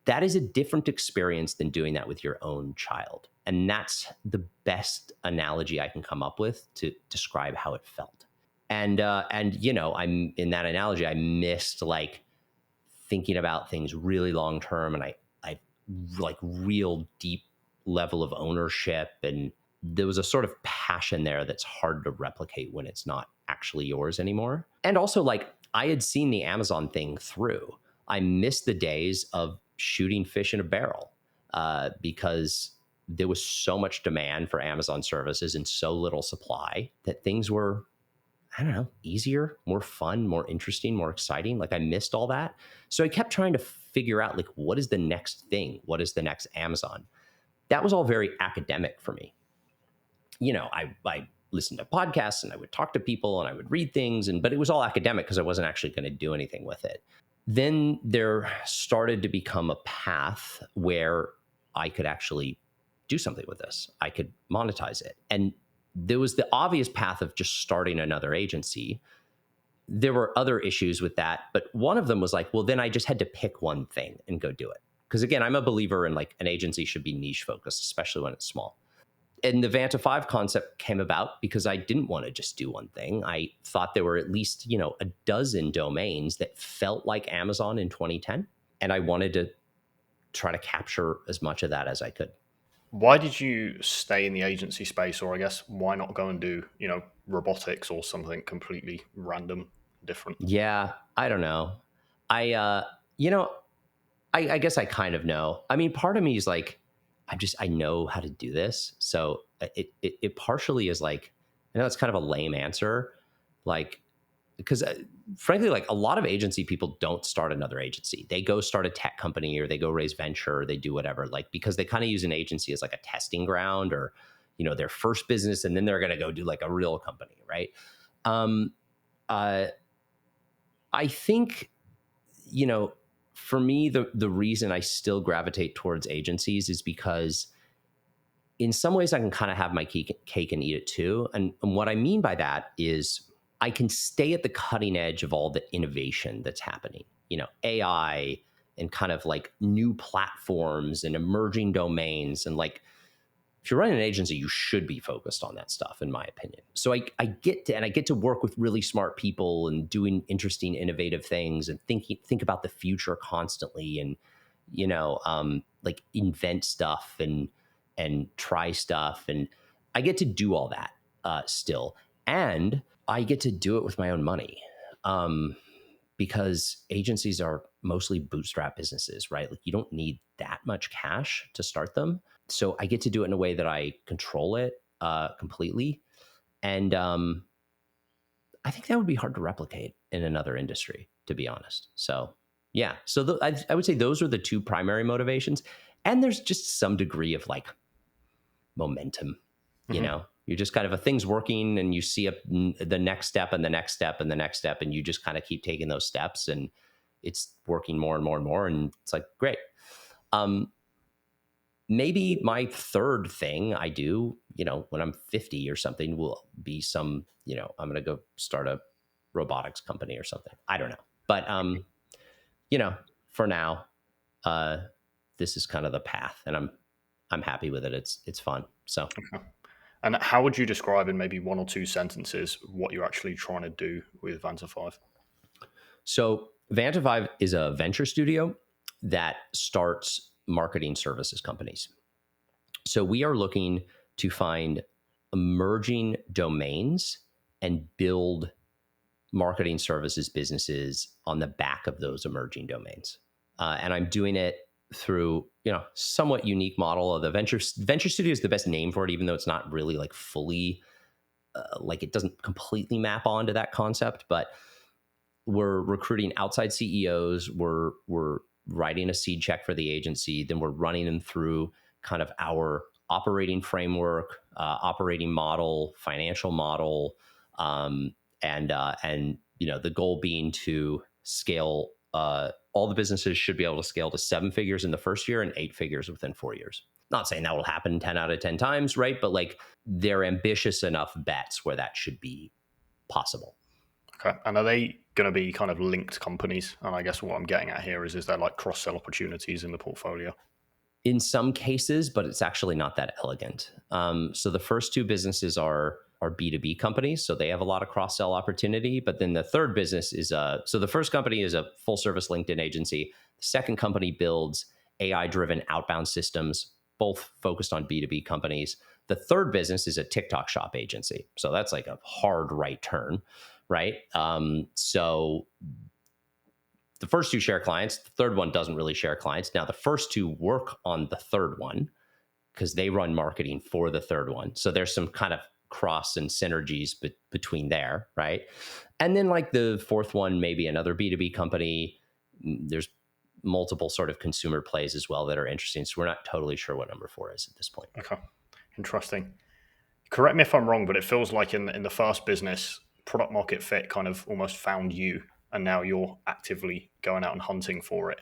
That is a different experience than doing that with your own child. And that's the best analogy I can come up with to describe how it felt. And I'm in that analogy, I missed like thinking about things really long term, and I like real deep level of ownership, and there was a sort of passion there that's hard to replicate when it's not actually yours anymore. And also, like, I had seen the Amazon thing through. I missed the days of shooting fish in a barrel because there was so much demand for Amazon services and so little supply that things were, I don't know, easier, more fun, more interesting, more exciting. Like I missed all that. So I kept trying to figure out like, what is the next thing? What is the next Amazon? That was all very academic for me. I listened to podcasts and I would talk to people and I would read things, but it was all academic because I wasn't actually going to do anything with it. Then there started to become a path where I could actually do something with this. I could monetize it. And there was the obvious path of just starting another agency. There were other issues with that, but one of them was like, well, then I just had to pick one thing and go do it. Because again, I'm a believer in like an agency should be niche focused, especially when it's small. And the VantaFive concept came about because I didn't want to just do one thing. I thought there were at least, a dozen domains that felt like Amazon in 2010. And I wanted to try to capture as much of that as I could. Why did you stay in the agency space, or I guess why not go and do, robotics or something completely random, different? Yeah, I don't know. I, you know, I guess I kind of know. I mean, part of me is like, I know how to do this. So it partially is like, I know it's kind of a lame answer. Like, because frankly, like a lot of agency people don't start another agency. They go start a tech company or they go raise venture or they do whatever, like, because they kind of use an agency as like a testing ground or, their first business. And then they're going to go do like a real company. Right. Um, uh, I think, you know, for me, the reason I still gravitate towards agencies is because in some ways I can kind of have my cake and eat it too. And what I mean by that is I can stay at the cutting edge of all the innovation that's happening, AI and kind of like new platforms and emerging domains. And like, if you're running an agency, you should be focused on that stuff, in my opinion. So I get to work with really smart people and doing interesting, innovative things and think about the future constantly and, like invent stuff and try stuff. And I get to do all that still. And I get to do it with my own money. Because agencies are mostly bootstrap businesses, right? Like you don't need that much cash to start them. So I get to do it in a way that I control it completely. And I think that would be hard to replicate in another industry, to be honest. So yeah, so I would say those are the two primary motivations. And there's just some degree of like momentum, Hmm. you're just kind of a thing's working and you see the next step and the next step and the next step. And you just kind of keep taking those steps and it's working more and more and more. And it's like, great. Um, Maybe my third thing I do, when I'm 50 or something will be some, I'm going to go start a robotics company or something. I don't know. But, you know, for now, uh, this is kind of the path and I'm happy with it. It's fun. So, Okay. And how would you describe in maybe one or two sentences what you're actually trying to do with VantaFive? so VantaFive is a venture studio that starts marketing services companies. So we are looking to find emerging domains and build marketing services businesses on the back of those emerging domains. And I'm doing it through, somewhat unique model of the venture studio is the best name for it, even though it's not really like fully like it doesn't completely map onto that concept, but we're recruiting outside CEOs. We're writing a seed check for the agency. Then we're running them through kind of our operating framework, operating model, financial model, and the goal being to scale. All the businesses should be able to scale to 7 figures in the first year and 8 figures within 4 years. Not saying that will happen 10 out of 10 times, right? But like they're ambitious enough bets where that should be possible. Okay. And are they going to be kind of linked companies? And I guess what I'm getting at here is there like cross sell opportunities in the portfolio? In some cases, but it's actually not that elegant. So the first two businesses are B2B companies, so they have a lot of cross sell opportunity. But then the third business is so the first company is a full service LinkedIn agency. The second company builds AI driven outbound systems, both focused on B2B companies. The third business is a TikTok shop agency, so that's like a hard right turn, right? So the first two share clients. The third one doesn't really share clients. Now, the first two work on the third one because they run marketing for the third one. So there's some kind of cross and synergies between there, right? And then like the fourth one, maybe another B2B company. There's multiple sort of consumer plays as well that are interesting. So we're not totally sure what number 4 is at this point. Okay, interesting. Correct me if I'm wrong, but it feels like in the first business, product market fit kind of almost found you, and now you're actively going out and hunting for it,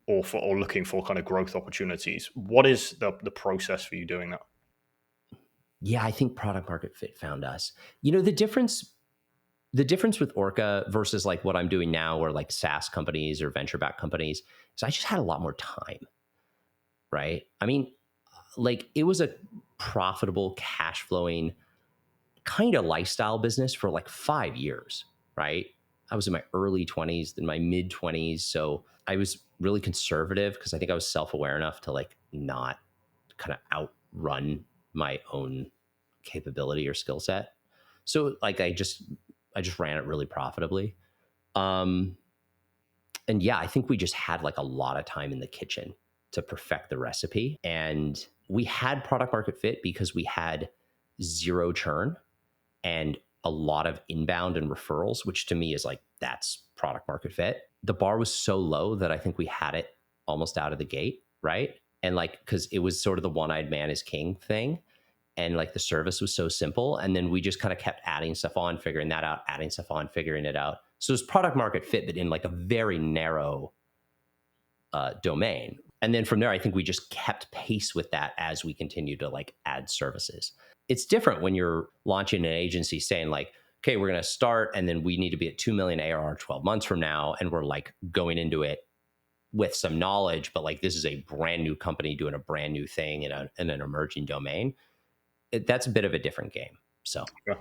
or looking for kind of growth opportunities. What is the process for you doing that? Yeah, I think product market fit found us. You know, the difference with Orca versus like what I'm doing now or like SaaS companies or venture backed companies is I just had a lot more time, right? I mean, like it was a profitable, cash flowing kind of lifestyle business for like 5 years, right? I was in my early 20s, then my mid 20s. So I was really conservative because I think I was self aware enough to like not kind of outrun my own capability or skill set. So like I just ran it really profitably. Um and yeah, I think we just had like a lot of time in the kitchen to perfect the recipe, and we had product market fit because we had zero churn and a lot of inbound and referrals, which to me is like, that's product market fit. The bar was so low that I think we had it almost out of the gate, right? And like, because it was sort of the one-eyed man is king thing. And like the service was so simple. And then we just kind of kept adding stuff on, figuring that out, adding stuff on, figuring it out. So it's product market fit, but in like a very narrow domain. And then from there, I think we just kept pace with that as we continue to like add services. It's different when you're launching an agency saying like, okay, we're going to start and then we need to be at 2 million ARR 12 months from now. And we're like going into it with some knowledge, but like this is a brand new company doing a brand new thing in an emerging domain. That's a bit of a different game. So Yeah.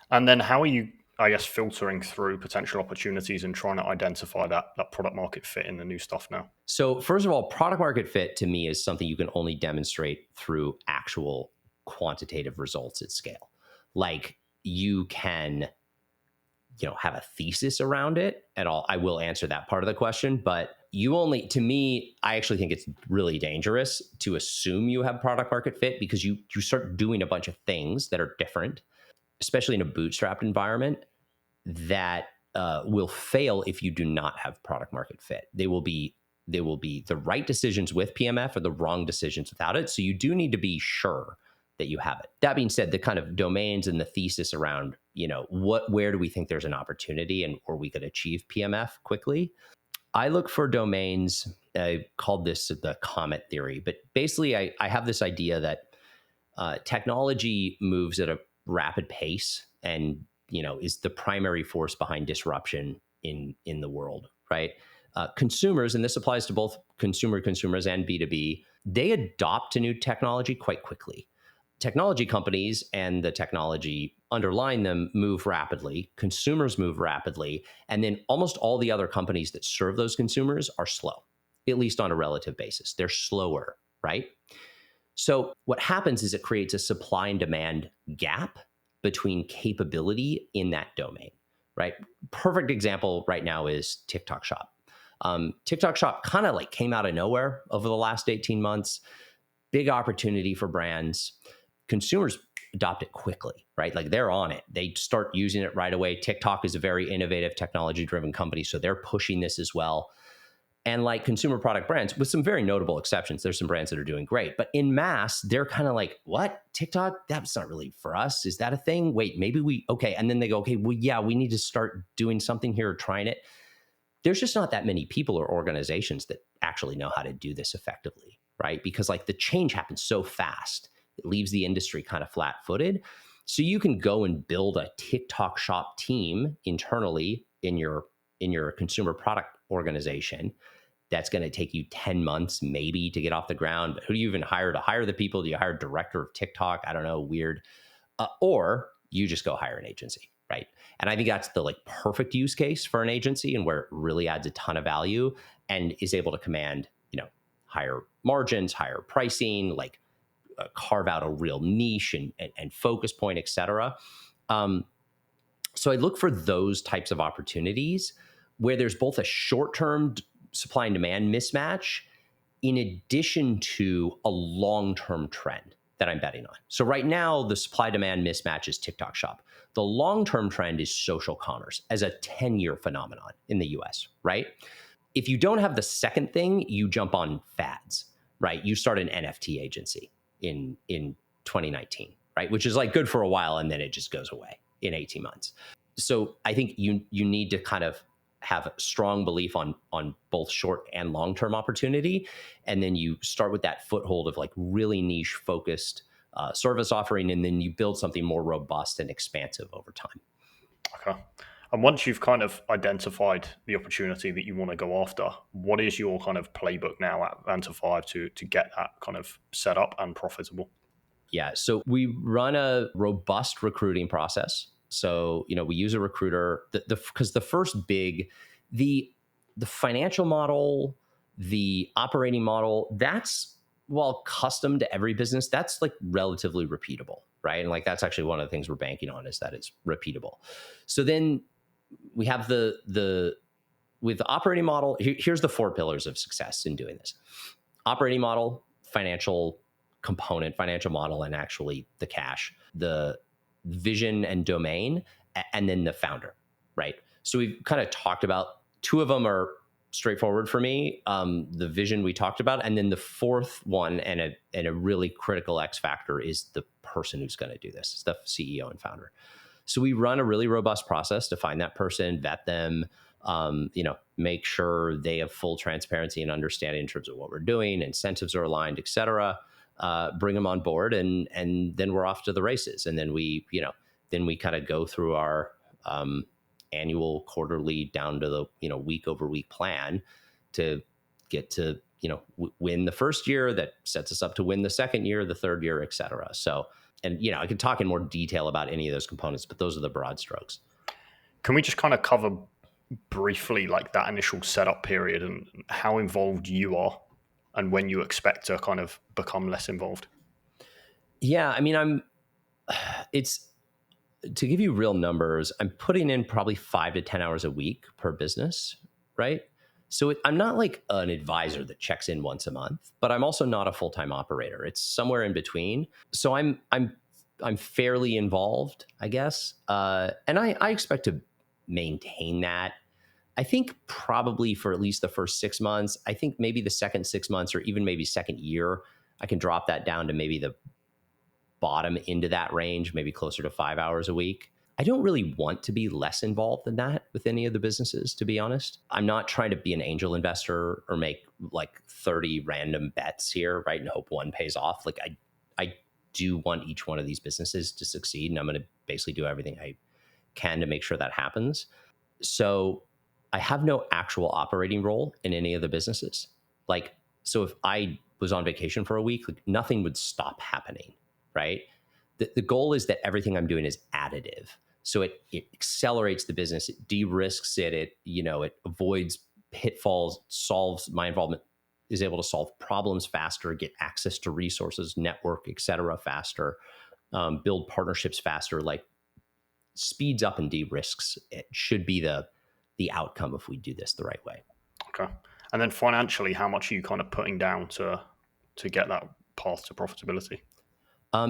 And then how are you, I guess, filtering through potential opportunities and trying to identify that product market fit in the new stuff now? So, first of all, product market fit to me is something you can only demonstrate through actual quantitative results at scale. Like you can, have a thesis around it and all. I will answer that part of the question, but to me, I actually think it's really dangerous to assume you have product market fit because you start doing a bunch of things that are different, especially in a bootstrapped environment that will fail if you do not have product market fit. They will be the right decisions with PMF or the wrong decisions without it. So you do need to be sure that you have it. That being said, the kind of domains and the thesis around, where do we think there's an opportunity and or we could achieve PMF quickly? I look for domains. I called this the comet theory, but basically I have this idea that technology moves at a rapid pace and is the primary force behind disruption in the world, right? Consumers, and this applies to both consumers and B2B, they adopt to new technology quite quickly. Technology companies and the technology underlying them move rapidly. Consumers move rapidly. And then almost all the other companies that serve those consumers are slow, at least on a relative basis. They're slower, right? So what happens is it creates a supply and demand gap between capability in that domain, right? Perfect example right now is TikTok Shop. TikTok Shop kind of like came out of nowhere over the last 18 months. Big opportunity for brands. Consumers adopt it quickly, right? Like they're on it. They start using it right away. TikTok is a very innovative, technology-driven company, so they're pushing this as well. And like consumer product brands, with some very notable exceptions, there's some brands that are doing great. But in mass, they're kind of like, what? TikTok? That's not really for us. Is that a thing? Wait, maybe okay. And then they go, okay, well, yeah, we need to start doing something here or trying it. There's just not that many people or organizations that actually know how to do this effectively, right? Because like the change happens so fast, it leaves the industry kind of flat footed. So you can go and build a TikTok Shop team internally in your consumer product organization. That's going to take you 10 months maybe to get off the ground. But who do you even hire to hire the people? Do you hire a director of TikTok? I don't know, weird. Or you just go hire an agency, right? And I think that's the like perfect use case for an agency and where it really adds a ton of value and is able to command, higher margins, higher pricing, like carve out a real niche and focus point, et cetera. So I look for those types of opportunities where there's both a short-term supply and demand mismatch in addition to a long-term trend that I'm betting on. So right now, the supply-demand mismatch is TikTok Shop. The long-term trend is social commerce as a 10-year phenomenon in the US, right? If you don't have the second thing, you jump on fads, right? You start an NFT agency in 2019, right? Which is like good for a while, and then it just goes away in 18 months. So I think you need to kind of have a strong belief on both short and long-term opportunity. And then you start with that foothold of like really niche focused service offering, and then you build something more robust and expansive over time. Okay. And once you've kind of identified the opportunity that you want to go after, what is your kind of playbook now at VantaFive to get that kind of set up and profitable? Yeah. So we run a robust recruiting process. So, we use a recruiter because the first big, the financial model, the operating model, that's while custom to every business, that's like relatively repeatable, right? And like that's actually one of the things we're banking on is that it's repeatable. So then we have with the operating model, here's the four pillars of success in doing this. Operating model, financial component, financial model, and actually the cash, the vision and domain, and then the founder, right? So we've kind of talked about two of them are straightforward for me. The vision we talked about, and then the fourth one and a really critical X factor is the person who's going to do this. It's the CEO and founder. So we run a really robust process to find that person, vet them, make sure they have full transparency and understanding in terms of what we're doing, incentives are aligned, et cetera. Bring them on board, and then we're off to the races. And then we kind of go through our annual, quarterly, down to the week over week plan to get to win the first year. That sets us up to win the second year, the third year, et cetera. So, and I can talk in more detail about any of those components, but those are the broad strokes. Can we just kind of cover briefly like that initial setup period and how involved you are and when you expect to kind of become less involved? Yeah, I mean, it's to give you real numbers, I'm putting in probably 5 to 10 hours a week per business, right? So I'm not like an advisor that checks in once a month, but I'm also not a full-time operator. It's somewhere in between. So I'm fairly involved, I guess, and I expect to maintain that. I think probably for at least the first 6 months. I think maybe the second 6 months or even maybe second year, I can drop that down to maybe the bottom into that range, maybe closer to 5 hours a week. I don't really want to be less involved than that with any of the businesses, to be honest. I'm not trying to be an angel investor or make like 30 random bets here, right? And hope one pays off. Like I do want each one of these businesses to succeed, and I'm going to basically do everything I can to make sure that happens. So I have no actual operating role in any of the businesses. Like, so if I was on vacation for a week, like nothing would stop happening, right? The goal is that everything I'm doing is additive. So it accelerates the business, it de-risks it, it avoids pitfalls, solves my involvement, is able to solve problems faster, get access to resources, network, et cetera, faster, build partnerships faster, like speeds up and de-risks. It should be the outcome if we do this the right way. Okay. And then financially, how much are you kind of putting down to get that path to profitability?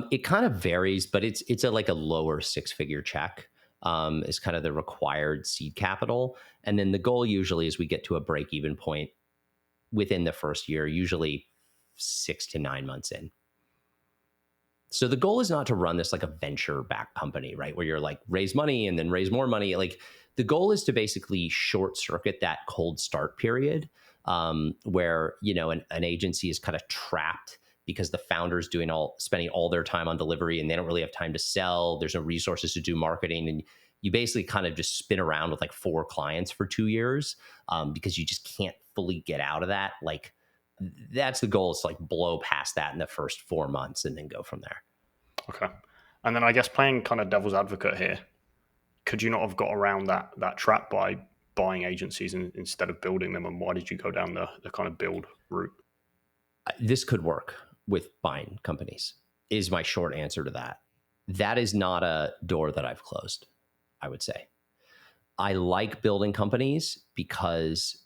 It kind of varies, but it's like a lower six-figure check is kind of the required seed capital. And then the goal usually is we get to a break-even point within the first year, usually 6 to 9 months in. So the goal is not to run this like a venture-backed company, right? Where you're like raise money and then raise more money. Like the goal is to basically short circuit that cold start period where, an agency is kind of trapped because the founder's spending all their time on delivery and they don't really have time to sell. There's no resources to do marketing. And you basically kind of just spin around with like 4 clients for 2 years because you just can't fully get out of that. Like that's the goal, is to like blow past that in the first 4 months and then go from there. Okay. And then I guess playing kind of devil's advocate here, could you not have got around that trap by buying agencies instead of building them? And why did you go down the kind of build route? This could work with buying companies, is my short answer to that. That is not a door that I've closed, I would say. I like building companies because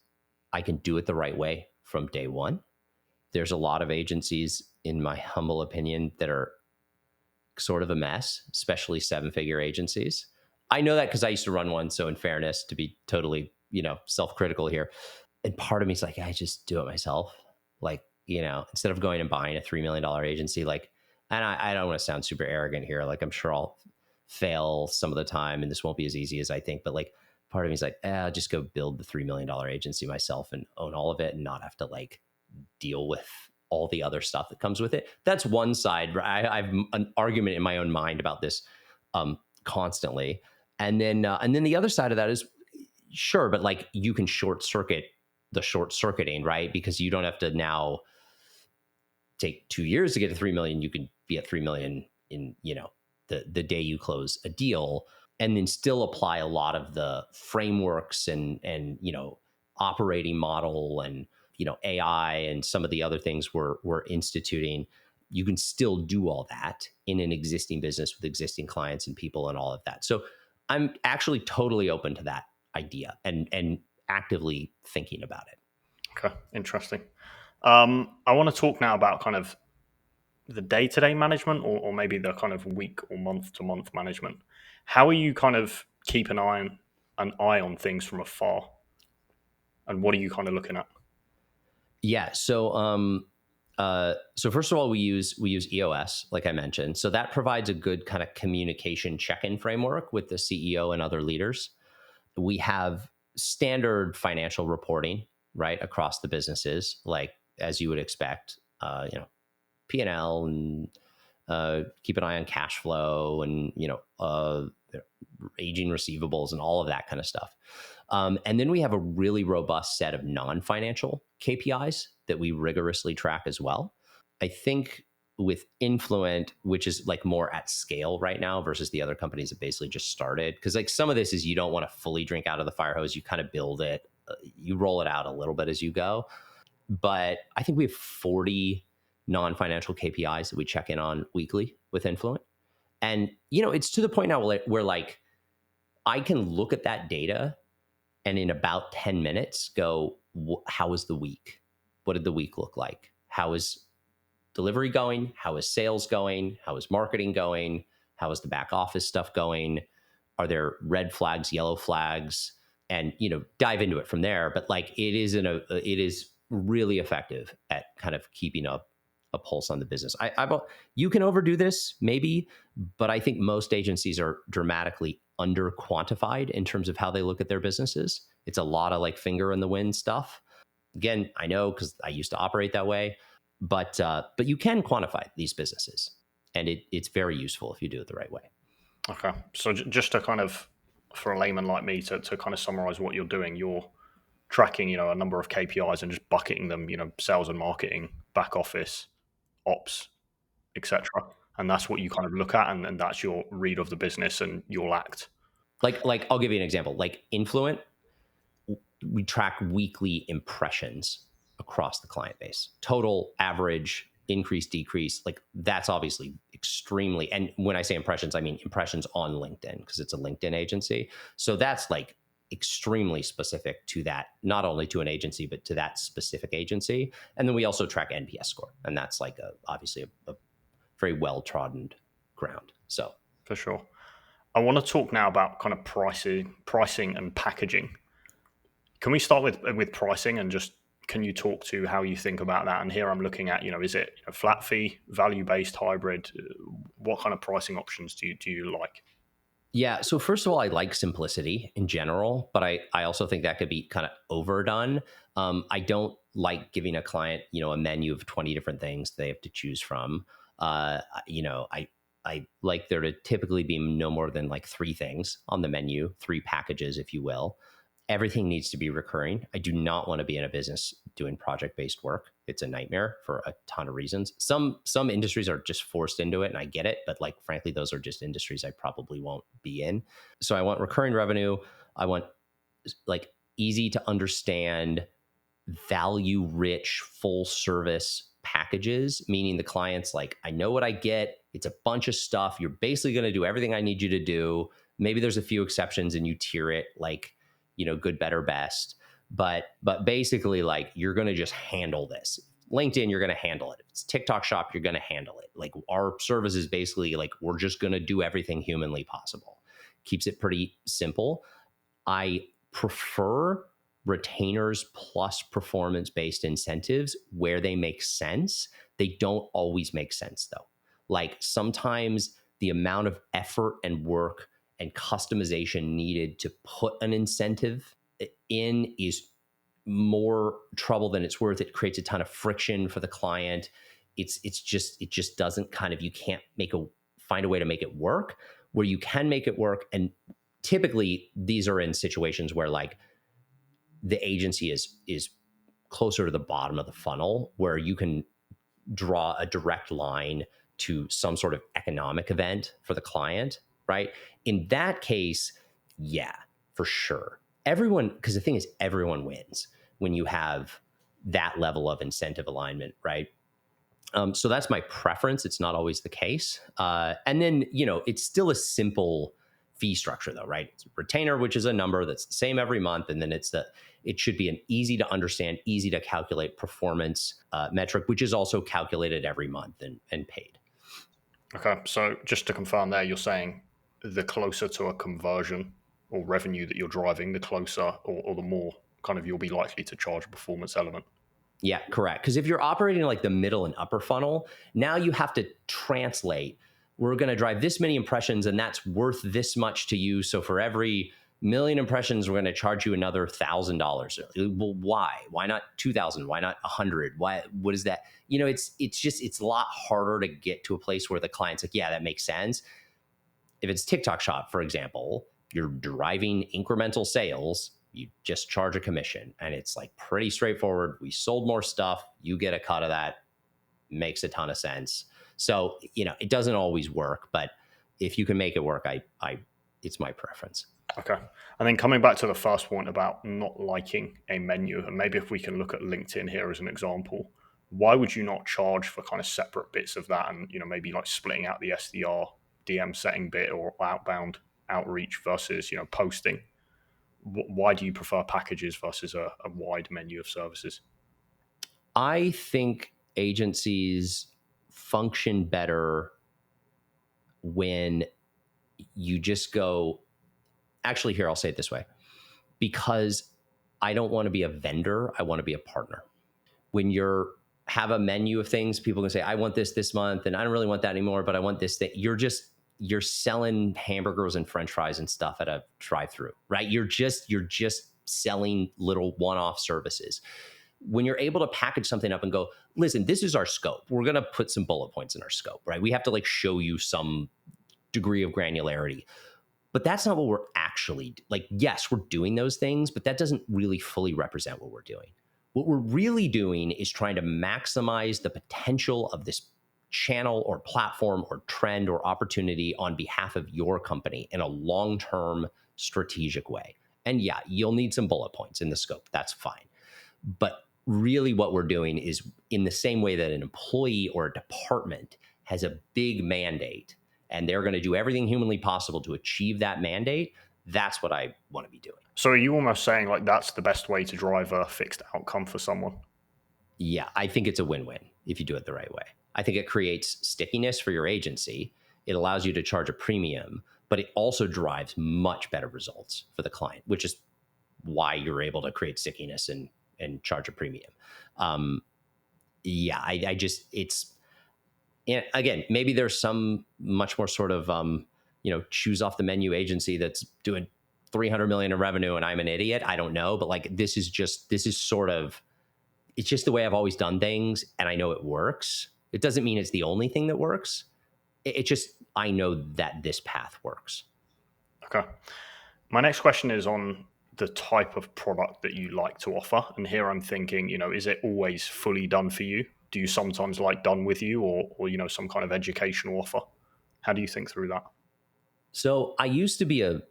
I can do it the right way from day one. There's a lot of agencies, in my humble opinion, that are sort of a mess, especially 7-figure agencies. I know that because I used to run one. So in fairness, to be totally, self-critical here, and part of me is like, I just do it myself. Like, instead of going and buying a $3 million agency, like, and I don't want to sound super arrogant here. Like, I'm sure I'll fail some of the time and this won't be as easy as I think. But like, part of me is like, I'll just go build the $3 million agency myself and own all of it and not have to like deal with all the other stuff that comes with it. That's one side. I have an argument in my own mind about this constantly. And then the other side of that is, sure, but like you can short circuit the short circuiting, right? Because you don't have to now take 2 years to get to 3 million. You could be at 3 million in, the day you close a deal, and then still apply a lot of the frameworks and operating model and, AI and some of the other things we're instituting. You can still do all that in an existing business with existing clients and people and all of that. So I'm actually totally open to that idea and actively thinking about it. Okay, interesting. I want to talk now about kind of the day-to-day management, or maybe the kind of week or month-to-month management. How are you kind of keep an eye on things from afar, and what are you kind of looking at? Yeah. So first of all, we use EOS, like I mentioned. So that provides a good kind of communication check-in framework with the CEO and other leaders. We have standard financial reporting, right, across the businesses, like as you would expect, P&L and keep an eye on cash flow and, aging receivables and all of that kind of stuff. And then we have a really robust set of non-financial KPIs that we rigorously track as well. I think with Influent, which is like more at scale right now versus the other companies that basically just started, because like some of this is you don't want to fully drink out of the fire hose. You kind of build it, you roll it out a little bit as you go. But I think we have 40 non-financial KPIs that we check in on weekly with Influent. And, it's to the point now where like I can look at that data and in about 10 minutes go, how was the week? What did the week look like? How is delivery going? How is sales going? How is marketing going? How is the back office stuff going? Are there red flags, yellow flags? And, dive into it from there. But like it is really effective at kind of keeping up a pulse on the business. You can overdo this maybe, but I think most agencies are dramatically under quantified in terms of how they look at their businesses. It's a lot of like finger in the wind stuff. Again, I know because I used to operate that way, but you can quantify these businesses, and it's very useful if you do it the right way. Okay, so just to kind of, for a layman like me, to kind of summarize what you're doing, you're tracking, a number of KPIs and just bucketing them, sales and marketing, back office, ops, etc. And that's what you kind of look at, and that's your read of the business, and you'll act. Like I'll give you an example. Like Influent, we track weekly impressions across the client base, total, average, increase, decrease. Like that's obviously extremely, and when I say impressions, I mean impressions on LinkedIn because it's a LinkedIn agency. So that's like extremely specific to that, not only to an agency, but to that specific agency. And then we also track NPS score. And that's like obviously a very well-trodden ground. So For sure. I want to talk now about kind of pricing and packaging. Can we start with pricing, and just can you talk to how you think about that? And here I'm looking at, is it a flat fee, value based, hybrid? What kind of pricing options do you like? yeah, so first of all, I like simplicity in general, but I also think that could be kind of overdone. I don't like giving a client, a menu of 20 different things they have to choose from. I like there to typically be no more than like 3 things on the menu, 3 packages, if you will. Everything needs to be recurring. I do not want to be in a business doing project-based work. It's a nightmare for a ton of reasons. Some industries are just forced into it, and I get it, but like frankly, those are just industries I probably won't be in. So I want recurring revenue. I want like easy to understand, value-rich, full service packages, meaning the client's like, I know what I get. It's a bunch of stuff. You're basically going to do everything I need you to do. Maybe there's a few exceptions and you tier it like, good, better, best. But basically, like you're going to just handle this. LinkedIn, you're going to handle it. If it's TikTok Shop, you're going to handle it. Like our service is basically like, we're just going to do everything humanly possible. Keeps it pretty simple. I prefer retainers plus performance-based incentives where they make sense. They don't always make sense though. Like sometimes the amount of effort and work and customization needed to put an incentive in is more trouble than it's worth. It creates a ton of friction for the client. It just doesn't kind of, you can't find a way to make it work. Where you can make it work, and typically these are in situations where like the agency is closer to the bottom of the funnel, where you can draw a direct line to some sort of economic event for the client, right? In that case, yeah, for sure. Everyone, because the thing is, everyone wins when you have that level of incentive alignment, right? So that's my preference. It's not always the case. And then, it's still a simple fee structure though, right? It's a retainer, which is a number that's the same every month. And then it should be an easy to understand, easy to calculate performance metric, which is also calculated every month and paid. Okay, so just to confirm there, you're saying the closer to a conversion or revenue that you're driving, the closer or the more kind of you'll be likely to charge a performance element. Yeah, correct. Because if you're operating like the middle and upper funnel, now you have to translate. We're going to drive this many impressions, and that's worth this much to you. So for every million impressions, we're going to charge you another $1,000. Well, why? Why not 2,000? Why not 100? Why? What is that? It's a lot harder to get to a place where the client's like, yeah, that makes sense. If it's TikTok Shop, for example, you're driving incremental sales. You just charge a commission, and it's like pretty straightforward. We sold more stuff. You get a cut of that. Makes a ton of sense. So, it doesn't always work, but if you can make it work, it's my preference. Okay. And then coming back to the first point about not liking a menu, and maybe if we can look at LinkedIn here as an example, why would you not charge for kind of separate bits of that and, maybe like splitting out the SDR DM setting bit or outbound outreach versus, posting? Why do you prefer packages versus a wide menu of services? I think agencies function better when you just go, actually, here, I'll say it this way, because I don't want to be a vendor. I want to be a partner. When you're have a menu of things, people can say, I want this month, and I don't really want that anymore, but I want this thing. You're selling hamburgers and French fries and stuff at a drive-through, right? You're just selling little one-off services. When you're able to package something up and go, listen, this is our scope. We're going to put some bullet points in our scope, right? We have to like show you some degree of granularity. But that's not what we're actually like. Yes, we're doing those things, but that doesn't really fully represent what we're doing. What we're really doing is trying to maximize the potential of this channel or platform or trend or opportunity on behalf of your company in a long-term strategic way. And yeah, you'll need some bullet points in the scope. That's fine. But really what we're doing is in the same way that an employee or a department has a big mandate and they're going to do everything humanly possible to achieve that mandate, that's what I want to be doing. So are you almost saying like that's the best way to drive a fixed outcome for someone? Yeah, I think it's a win-win if you do it the right way. I think it creates stickiness for your agency. It allows you to charge a premium, but it also drives much better results for the client, which is why you're able to create stickiness and charge a premium. I just, it's, and again, maybe there's some much more sort of, choose off the menu agency that's doing 300 million in revenue and I'm an idiot. I don't know. But like, this is sort of, it's just the way I've always done things. And I know it works. It doesn't mean it's the only thing that works. It just, I know that this path works. Okay. My next question is on the type of product that you like to offer. And here I'm thinking, is it always fully done for you? Do you sometimes like done with you or some kind of educational offer? How do you think through that? So I used to be a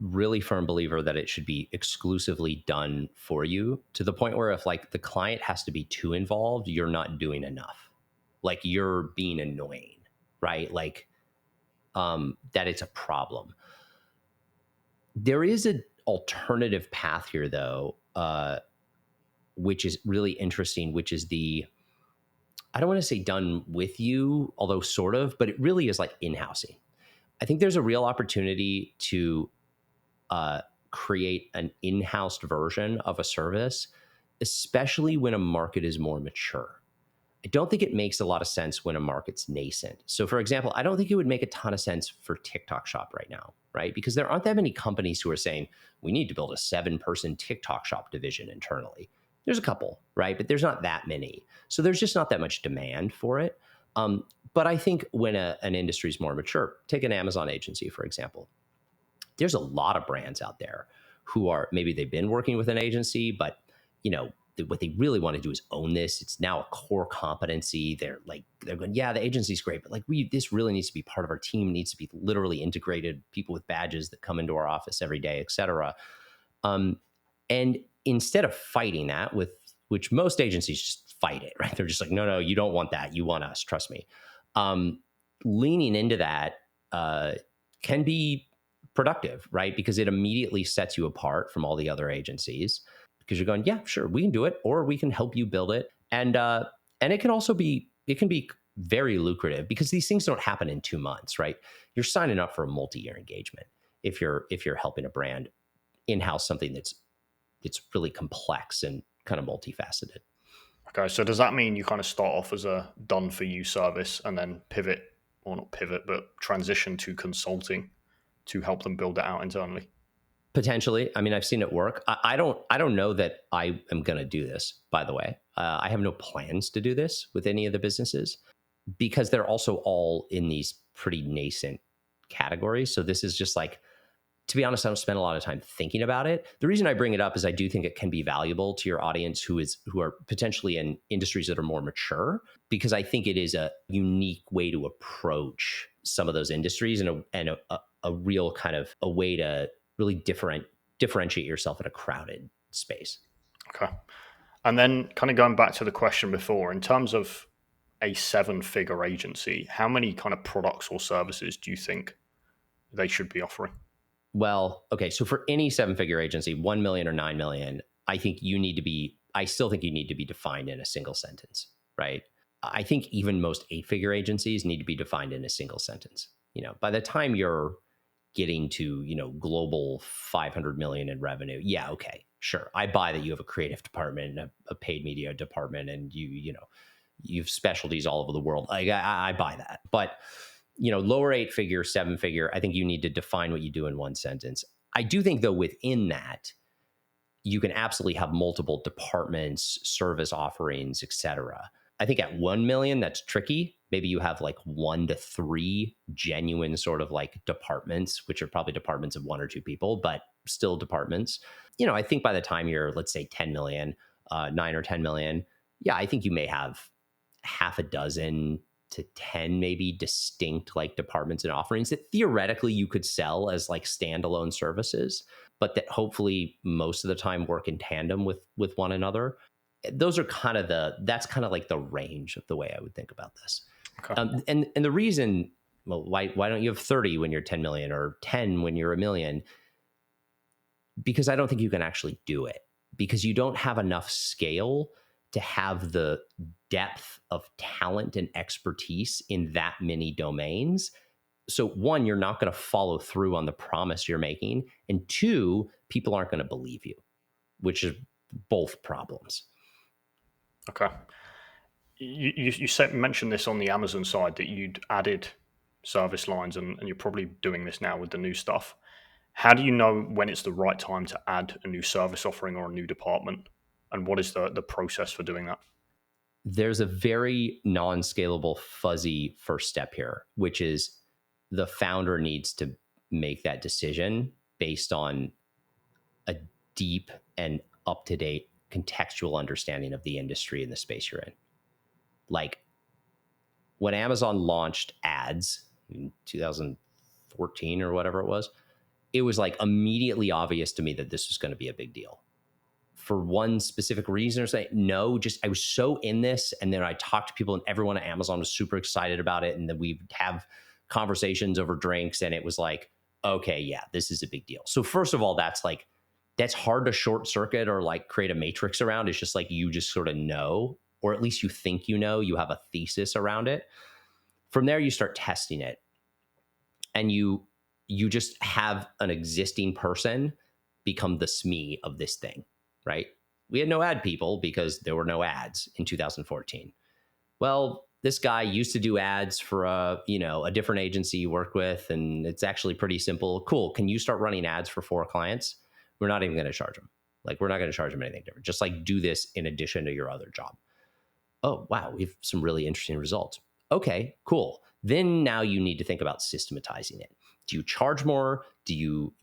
really firm believer that it should be exclusively done for you, to the point where if like the client has to be too involved, you're not doing enough. Like you're being annoying, right? Like that it's a problem. There is an alternative path here though, which is really interesting, which is the I don't want to say done with you, although sort of, but it really is like in-housing. I think there's a real opportunity to uh, create an in-house version of a service, especially when a market is more mature. I don't think it makes a lot of sense when a market's nascent. So, for example, I don't think it would make a ton of sense for TikTok Shop right now, right? Because there aren't that many companies who are saying, we need to build a 7-person TikTok Shop division internally. There's a couple, right? But there's not that many. So, there's just not that much demand for it. But I think when an industry is more mature, take an Amazon agency, for example, there's a lot of brands out there who are maybe they've been working with an agency, but what they really want to do is own this. It's now a core competency. They're going, yeah, the agency's great, but like this really needs to be part of our team. It needs to be literally integrated. People with badges that come into our office every day, et cetera. And instead of fighting that with which most agencies just fight it, right? They're just like, no, you don't want that. You want us. Trust me. Leaning into that can be productive, right? Because it immediately sets you apart from all the other agencies because you're going, yeah, sure, we can do it, or we can help you build it. And it can also be very lucrative because these things don't happen in 2 months, right? You're signing up for a multi-year engagement if you're helping a brand in-house something that's really complex and kind of multifaceted. Okay, so does that mean you kind of start off as a done for you service and then pivot, or not pivot, but transition to consulting to help them build it out internally? Potentially. I mean, I've seen it work. I don't know that I am going to do this, by the way. I have no plans to do this with any of the businesses because they're also all in these pretty nascent categories. So this is just like, to be honest, I don't spend a lot of time thinking about it. The reason I bring it up is I do think it can be valuable to your audience who are potentially in industries that are more mature, because I think it is a unique way to approach some of those industries and a real kind of a way to really differentiate yourself in a crowded space. Okay. And then kind of going back to the question before, in terms of a 7-figure agency, how many kind of products or services do you think they should be offering? Well, okay. So for any 7-figure agency, 1 million or 9 million, I still think you need to be defined in a single sentence, right? I think even most 8-figure agencies need to be defined in a single sentence. By the time you're getting to, global 500 million in revenue, yeah, okay, sure. I buy that you have a creative department and a paid media department and you've specialties all over the world. I buy that. But lower 8-figure, 7-figure, I think you need to define what you do in one sentence. I do think, though, within that, you can absolutely have multiple departments, service offerings, etc. I think at 1 million, that's tricky. Maybe you have like 1 to 3 genuine sort of like departments, which are probably departments of 1 or 2 people, but still departments. I think by the time you're, let's say 10 million, 9 or 10 million, yeah, I think you may have half a dozen to 10 maybe distinct like departments and offerings that theoretically you could sell as like standalone services, but that hopefully most of the time work in tandem with one another. Those are that's kind of like the range of the way I would think about this. Okay. And the reason, well, why don't you have 30 when you're 10 million or 10 when you're a million? Because I don't think you can actually do it, because you don't have enough scale to have the depth of talent and expertise in that many domains. So 1, you're not going to follow through on the promise you're making. And 2, people aren't going to believe you, which is both problems. Okay. You mentioned this on the Amazon side that you'd added service lines, and you're probably doing this now with the new stuff. How do you know when it's the right time to add a new service offering or a new department? And what is the process for doing that? There's a very non-scalable, fuzzy first step here, which is the founder needs to make that decision based on a deep and up-to-date contextual understanding of the industry and the space you're in. Like when Amazon launched ads in 2014 or whatever it was like immediately obvious to me that this was going to be a big deal. For one specific reason or say no, just I was so in this, and then I talked to people and everyone at Amazon was super excited about it, and then we have conversations over drinks, and it was like, okay, yeah, this is a big deal. So first of all, that's hard to short circuit or like create a matrix around. It's just like you just sort of know or at least you think you know, you have a thesis around it. From there, you start testing it, and you just have an existing person become the SME of this thing, right? We had no ad people because there were no ads in 2014. Well, this guy used to do ads for a different agency you work with, and it's actually pretty simple. Cool. Can you start running ads for 4 clients? We're not even going to charge them. Like, we're not going to charge them anything different. Just like do this in addition to your other job. Oh, wow, we have some really interesting results. Okay, cool. Then now you need to think about systematizing it. Do you charge more? Do you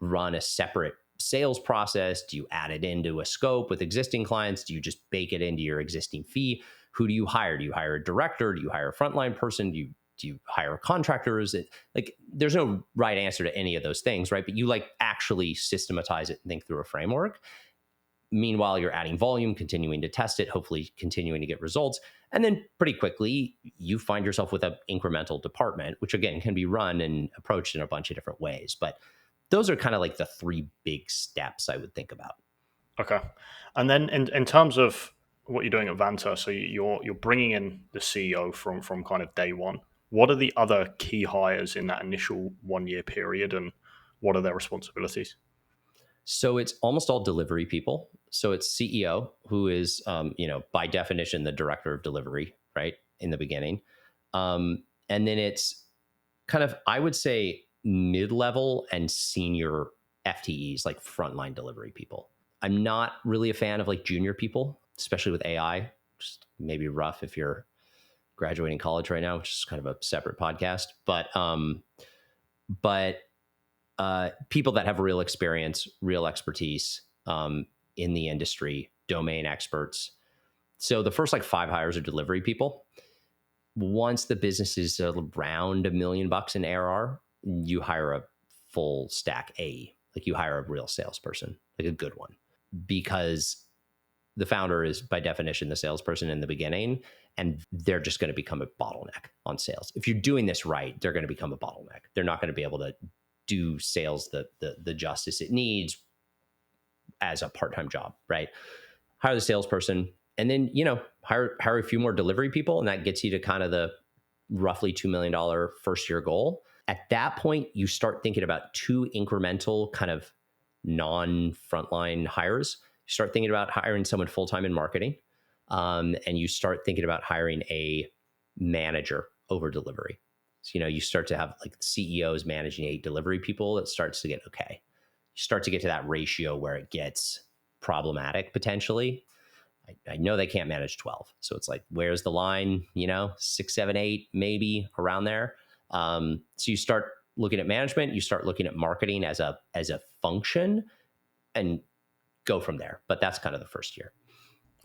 run a separate sales process? Do you add it into a scope with existing clients? Do you just bake it into your existing fee? Who do you hire? Do you hire a director? Do you hire a frontline person? Do you hire contractors? Like, there's no right answer to any of those things, right? But you like actually systematize it and think through a framework. Meanwhile, you're adding volume, continuing to test it, hopefully continuing to get results. And then pretty quickly, you find yourself with an incremental department, which again can be run and approached in a bunch of different ways. But those are kind of like the 3 big steps I would think about. Okay. And then in terms of what you're doing at Vanta, so you're bringing in the CEO from kind of day one. What are the other key hires in that initial 1 year period, and what are their responsibilities? So it's almost all delivery people. So it's CEO, who is, by definition, the director of delivery, right, in the beginning. And then it's kind of, I would say, mid-level and senior FTEs, like frontline delivery people. I'm not really a fan of like junior people, especially with AI. Just maybe rough if you're graduating college right now, which is kind of a separate podcast. But people that have real experience, real expertise in the industry, domain experts. So the first like 5 hires are delivery people. Once the business is around $1 million in ARR, you hire a full stack AE. Like, you hire a real salesperson, like a good one, because the founder is by definition the salesperson in the beginning, and they're just going to become a bottleneck on sales. If you're doing this right, they're going to become a bottleneck. They're not going to be able to do sales the justice it needs as a part-time job, right? Hire the salesperson, and then hire a few more delivery people, and that gets you to kind of the roughly $2 million first year goal. At that point, you start thinking about 2 incremental kind of non-frontline hires. You start thinking about hiring someone full-time in marketing, and you start thinking about hiring a manager over delivery. So, you start to have like CEOs managing 8 delivery people. It starts to get okay. You start to get to that ratio where it gets problematic potentially. I know they can't manage 12. So it's like, where's the line? 6, 7, 8, maybe around there. So you start looking at management, you start looking at marketing as a function, and go from there. But that's kind of the first year.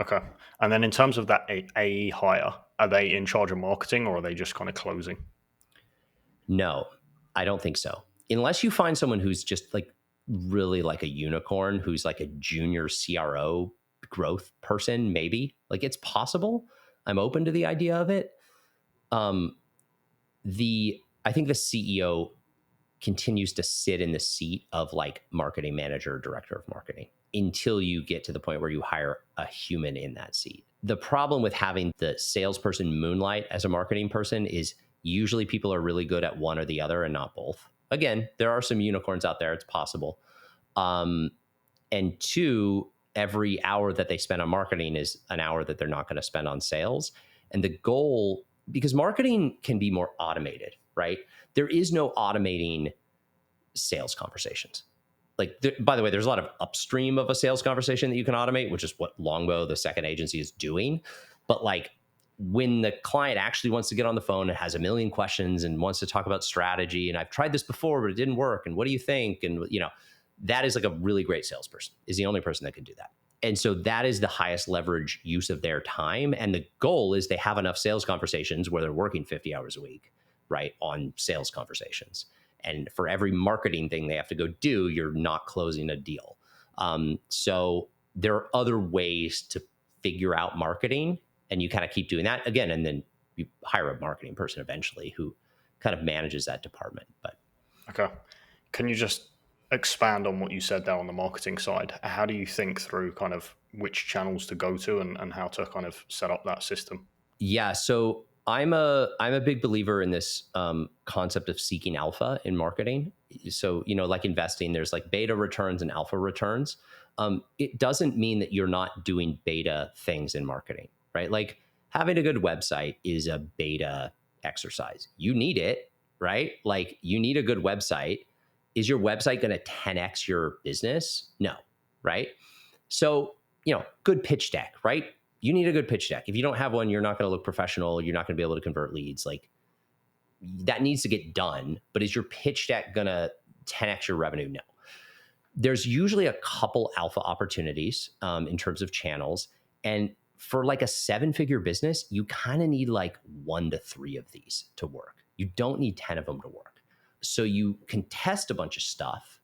Okay. And then in terms of that AE hire, are they in charge of marketing, or are they just kind of closing? No, I don't think so. Unless you find someone who's just like really like a unicorn, who's like a junior CRO growth person, maybe. Like, it's possible. I'm open to the idea of it. I think the CEO continues to sit in the seat of like marketing manager or director of marketing until you get to the point where you hire a human in that seat. The problem with having the salesperson moonlight as a marketing person is usually people are really good at one or the other and not both. Again, there are some unicorns out there. It's possible. And 2, every hour that they spend on marketing is an hour that they're not going to spend on sales. And the goal, because marketing can be more automated, right? There is no automating sales conversations. Like, by the way, there's a lot of upstream of a sales conversation that you can automate, which is what Longbow, the second agency, is doing. But like, when the client actually wants to get on the phone and has a million questions and wants to talk about strategy, and I've tried this before, but it didn't work, and what do you think? And that is like a really great salesperson, is the only person that can do that. And so that is the highest leverage use of their time. And the goal is they have enough sales conversations where they're working 50 hours a week, right, on sales conversations. And for every marketing thing they have to go do, you're not closing a deal. So there are other ways to figure out marketing, and you kind of keep doing that again. And then you hire a marketing person eventually who kind of manages that department. But Okay. Can you just expand on what you said there on the marketing side, how do you think through kind of which channels to go to and how to kind of set up that system? Yeah, so I'm a big believer in this concept of seeking alpha in marketing. So like investing, there's like beta returns and alpha returns. It doesn't mean that you're not doing beta things in marketing, right? Like having a good website is a beta exercise. You need it, right? Like you need a good website. Is your website going to 10x your business? No, right? So, good pitch deck, right? You need a good pitch deck. If you don't have one, you're not going to look professional. You're not going to be able to convert leads. Like that needs to get done. But is your pitch deck going to 10x your revenue? No. There's usually a couple alpha opportunities in terms of channels. And for like a 7-figure business, you kind of need like 1 to 3 of these to work. You don't need 10 of them to work. So you can test a bunch of stuff.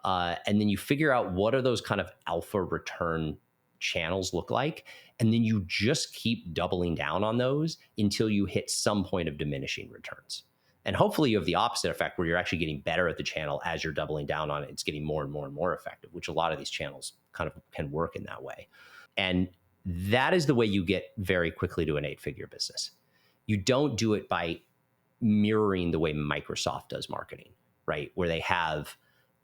And then you figure out what are those kind of alpha return channels look like. And then you just keep doubling down on those until you hit some point of diminishing returns. And hopefully you have the opposite effect where you're actually getting better at the channel as you're doubling down on it. It's getting more and more and more effective, which a lot of these channels kind of can work in that way. And that is the way you get very quickly to an 8-figure business. You don't do it by mirroring the way Microsoft does marketing, right? Where they have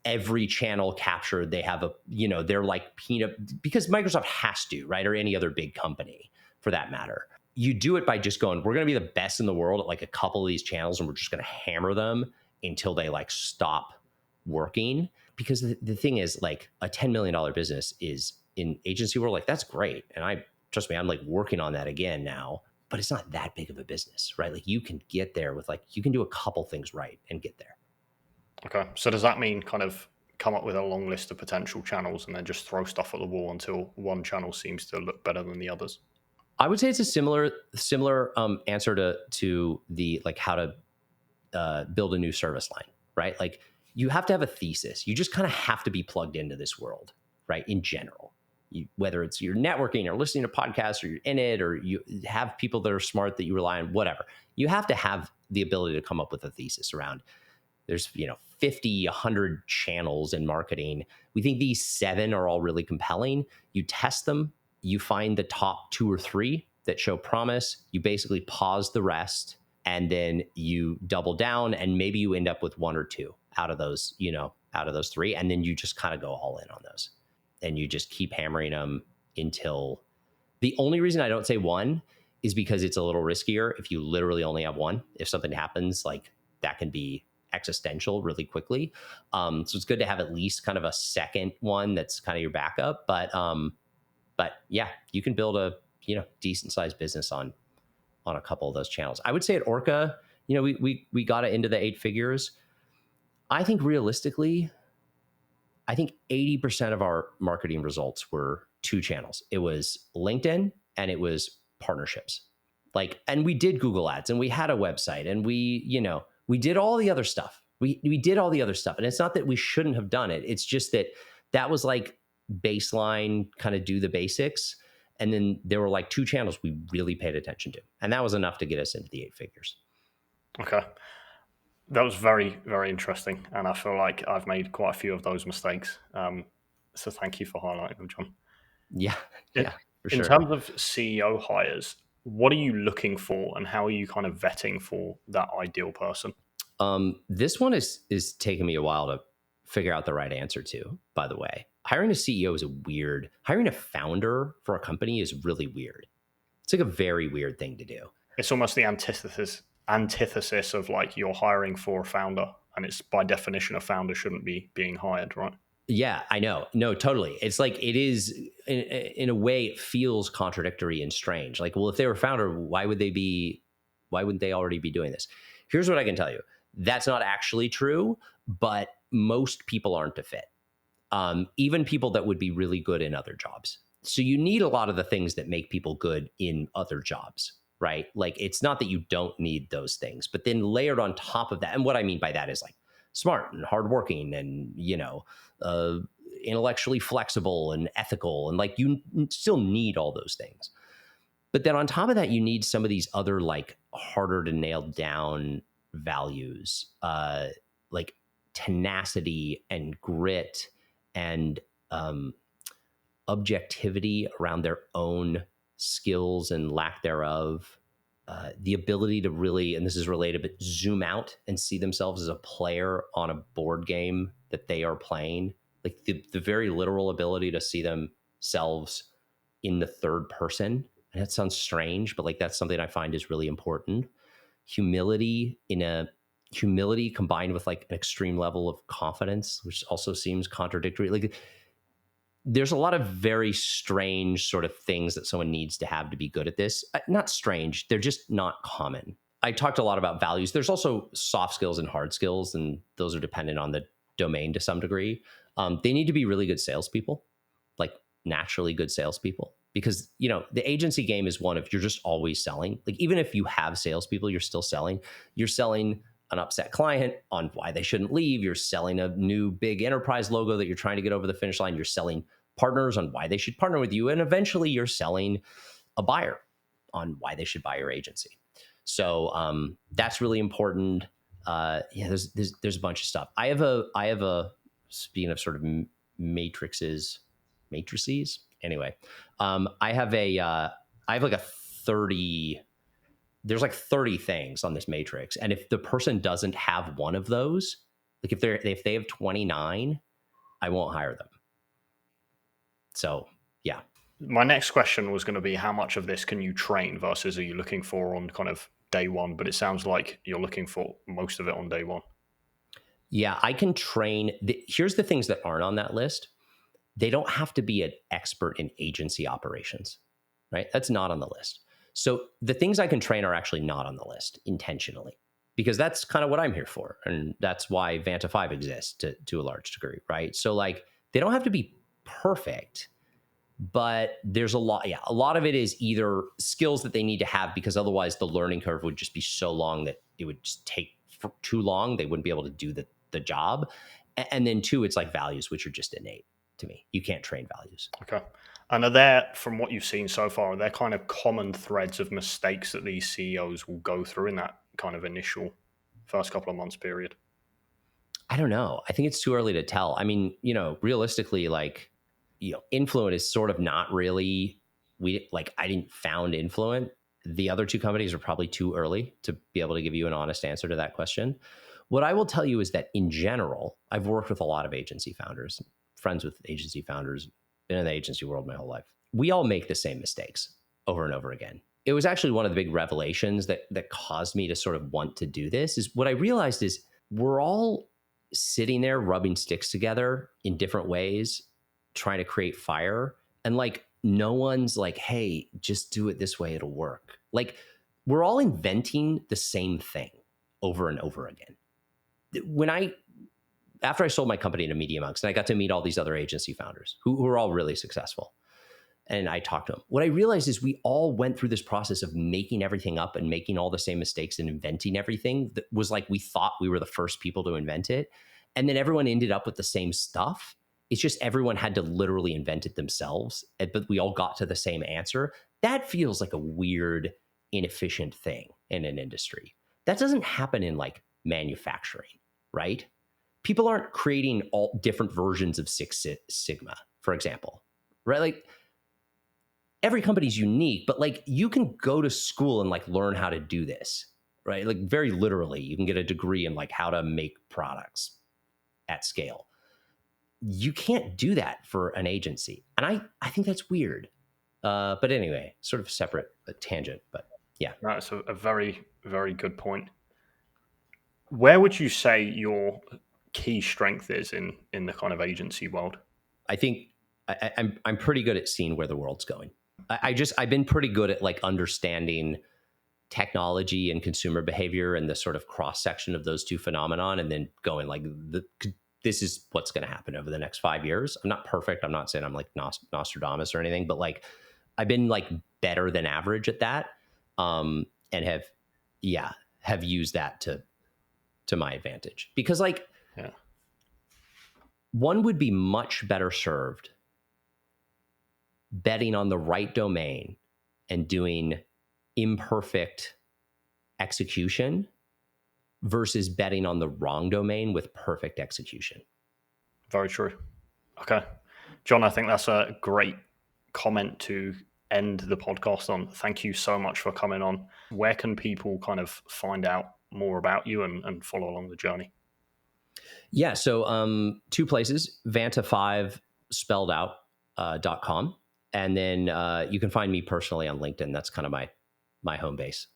every channel captured. They have they're like peanut, because Microsoft has to, right? Or any other big company for that matter. You do it by just going, we're going to be the best in the world at like a couple of these channels, and we're just going to hammer them until they like stop working. Because the thing is, like a $10 million business is in agency world, like that's great. And trust me, I'm like working on that again now, but it's not that big of a business, right? Like you can get there with you can do a couple things right and get there. Okay. So does that mean kind of come up with a long list of potential channels and then just throw stuff at the wall until one channel seems to look better than the others? I would say it's a similar answer to the like how to build a new service line, right? Like you have to have a thesis. You just kind of have to be plugged into this world, right? In general, whether it's you're networking or listening to podcasts or you're in it or you have people that are smart that you rely on, whatever. You have to have the ability to come up with a thesis around. There's 50, 100 channels in marketing. We think these 7 are all really compelling. You test them. You find the top 2 or 3 that show promise. You basically pause the rest, and then you double down, and maybe you end up with 1 or 2 out of those, out of those 3, and then you just kind of go all in on those, and you just keep hammering them until. The only reason I don't say 1 is because it's a little riskier. If you literally only have 1, if something happens, like that can be existential really quickly. So it's good to have at least kind of a second one that's kind of your backup. But yeah, you can build a decent sized business on a couple of those channels. I would say at Orca, we got it into the 8 figures. I think realistically, I think 80% of our marketing results were 2 channels. It was LinkedIn and it was partnerships. And we did Google ads and we had a website and we did all the other stuff. We did all the other stuff. And it's not that we shouldn't have done it. It's just that was like baseline, kind of do the basics. And then there were like 2 channels we really paid attention to. And that was enough to get us into the 8 figures. Okay. That was very, very interesting. And I feel like I've made quite a few of those mistakes. So thank you for highlighting them, John. Yeah. In, Yeah, for in sure. terms of CEO hires, what are you looking for and how are you kind of vetting for that ideal person? This one is taking me a while to figure out the right answer to, by the way. Hiring a CEO is hiring a founder for a company is really weird. It's like a very weird thing to do. It's almost the antithesis of like you're hiring for a founder, and it's by definition a founder shouldn't be being hired, right? Yeah, I know. No, totally. It's like it is in a way it feels contradictory and strange. Like, well, if they were a founder, why wouldn't they already be doing this? Here's what I can tell you. That's not actually true, but most people aren't a fit. Even people that would be really good in other jobs. So you need a lot of the things that make people good in other jobs, right? Like it's not that you don't need those things, but then layered on top of that, and what I mean by that is like smart and hardworking and, uh, intellectually flexible and ethical. And like you still need all those things. But then on top of that, you need some of these other like harder to nail down values, like tenacity and grit and objectivity around their own skills and lack thereof, the ability to really, and this is related, but zoom out and see themselves as a player on a board game that they are playing, like the very literal ability to see themselves in the third person. And that sounds strange, but like that's something I find is really important. Humility combined with like an extreme level of confidence, which also seems contradictory. Like there's a lot of very strange sort of things that someone needs to have to be good at this. Not strange, they're just not common. I talked a lot about values. There's also soft skills and hard skills, and those are dependent on the domain to some degree. They need to be really good salespeople, like naturally good salespeople, because the agency game is one of you're just always selling. Like even if you have salespeople, you're still selling. You're selling an upset client on why they shouldn't leave. You're selling a new big enterprise logo that you're trying to get over the finish line. You're selling partners on why they should partner with you. And eventually you're selling a buyer on why they should buy your agency. So that's really important. There's a bunch of stuff. I have a speaking of sort of matrices. Anyway, I have like a 30, there's like 30 things on this matrix. And if the person doesn't have one of those, like if they have 29, I won't hire them. So yeah. My next question was going to be how much of this can you train versus are you looking for on kind of day one? But it sounds like you're looking for most of it on day one. Yeah, I can train. Here's the things that aren't on that list. They don't have to be an expert in agency operations, right? That's not on the list. So the things I can train are actually not on the list intentionally, because that's kind of what I'm here for. And that's why VantaFive exists to a large degree, right? So like they don't have to be perfect, but there's a lot of it is either skills that they need to have, because otherwise the learning curve would just be so long that it would just take for too long. They wouldn't be able to do the job. And then two, it's like values, which are just innate to me. You can't train values. Okay. And are there, from what you've seen so far, are there kind of common threads of mistakes that these CEOs will go through in that kind of initial first couple of months period? I don't know. I think it's too early to tell. I mean, realistically, like, Influent is sort of not really, I didn't found Influent. The other two companies are probably too early to be able to give you an honest answer to that question. What I will tell you is that in general, I've worked with a lot of agency founders, friends with agency founders, been in the agency world my whole life. We all make the same mistakes over and over again. It was actually one of the big revelations that caused me to sort of want to do this. Is what I realized is we're all sitting there rubbing sticks together in different ways, trying to create fire. And like, no one's like, hey, just do it this way, it'll work. Like, we're all inventing the same thing over and over again. After I sold my company to Media Monks, and I got to meet all these other agency founders who are all really successful, and I talked to them, what I realized is we all went through this process of making everything up and making all the same mistakes and inventing everything that was like, we thought we were the first people to invent it. And then everyone ended up with the same stuff. It's just everyone had to literally invent it themselves, but we all got to the same answer. That feels like a weird, inefficient thing in an industry. That doesn't happen in like manufacturing, right? People aren't creating all different versions of Six Sigma, for example, right? Like every company's unique, but like you can go to school and like learn how to do this, right? Like very literally, you can get a degree in like how to make products at scale. You can't do that for an agency. And I think that's weird. But anyway, sort of separate tangent, but yeah. That's a very, very good point. Where would you say your key strength is in the kind of agency world? I think I'm pretty good at seeing where the world's going. I've been pretty good at like understanding technology and consumer behavior and the sort of cross section of those two phenomenon, and then going like this is what's going to happen over the next 5 years. I'm not perfect. I'm not saying I'm like Nostradamus or anything, but like I've been like better than average at that, and have used that to my advantage, because like one would be much better served betting on the right domain and doing imperfect execution versus betting on the wrong domain with perfect execution. Very true. Okay. John, I think that's a great comment to end the podcast on. Thank you so much for coming on. Where can people kind of find out more about you and follow along the journey? Yeah. So two places, VantaFive spelled out .com. And then you can find me personally on LinkedIn. That's kind of my home base.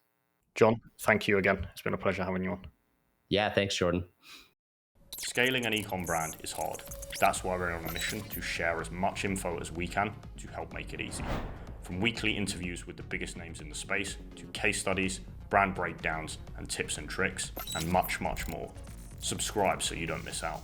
John, thank you again. It's been a pleasure having you on. Yeah, thanks, Jordan. Scaling an ecom brand is hard. That's why we're on a mission to share as much info as we can to help make it easy. From weekly interviews with the biggest names in the space, to case studies, brand breakdowns, and tips and tricks, and much, much more. Subscribe so you don't miss out.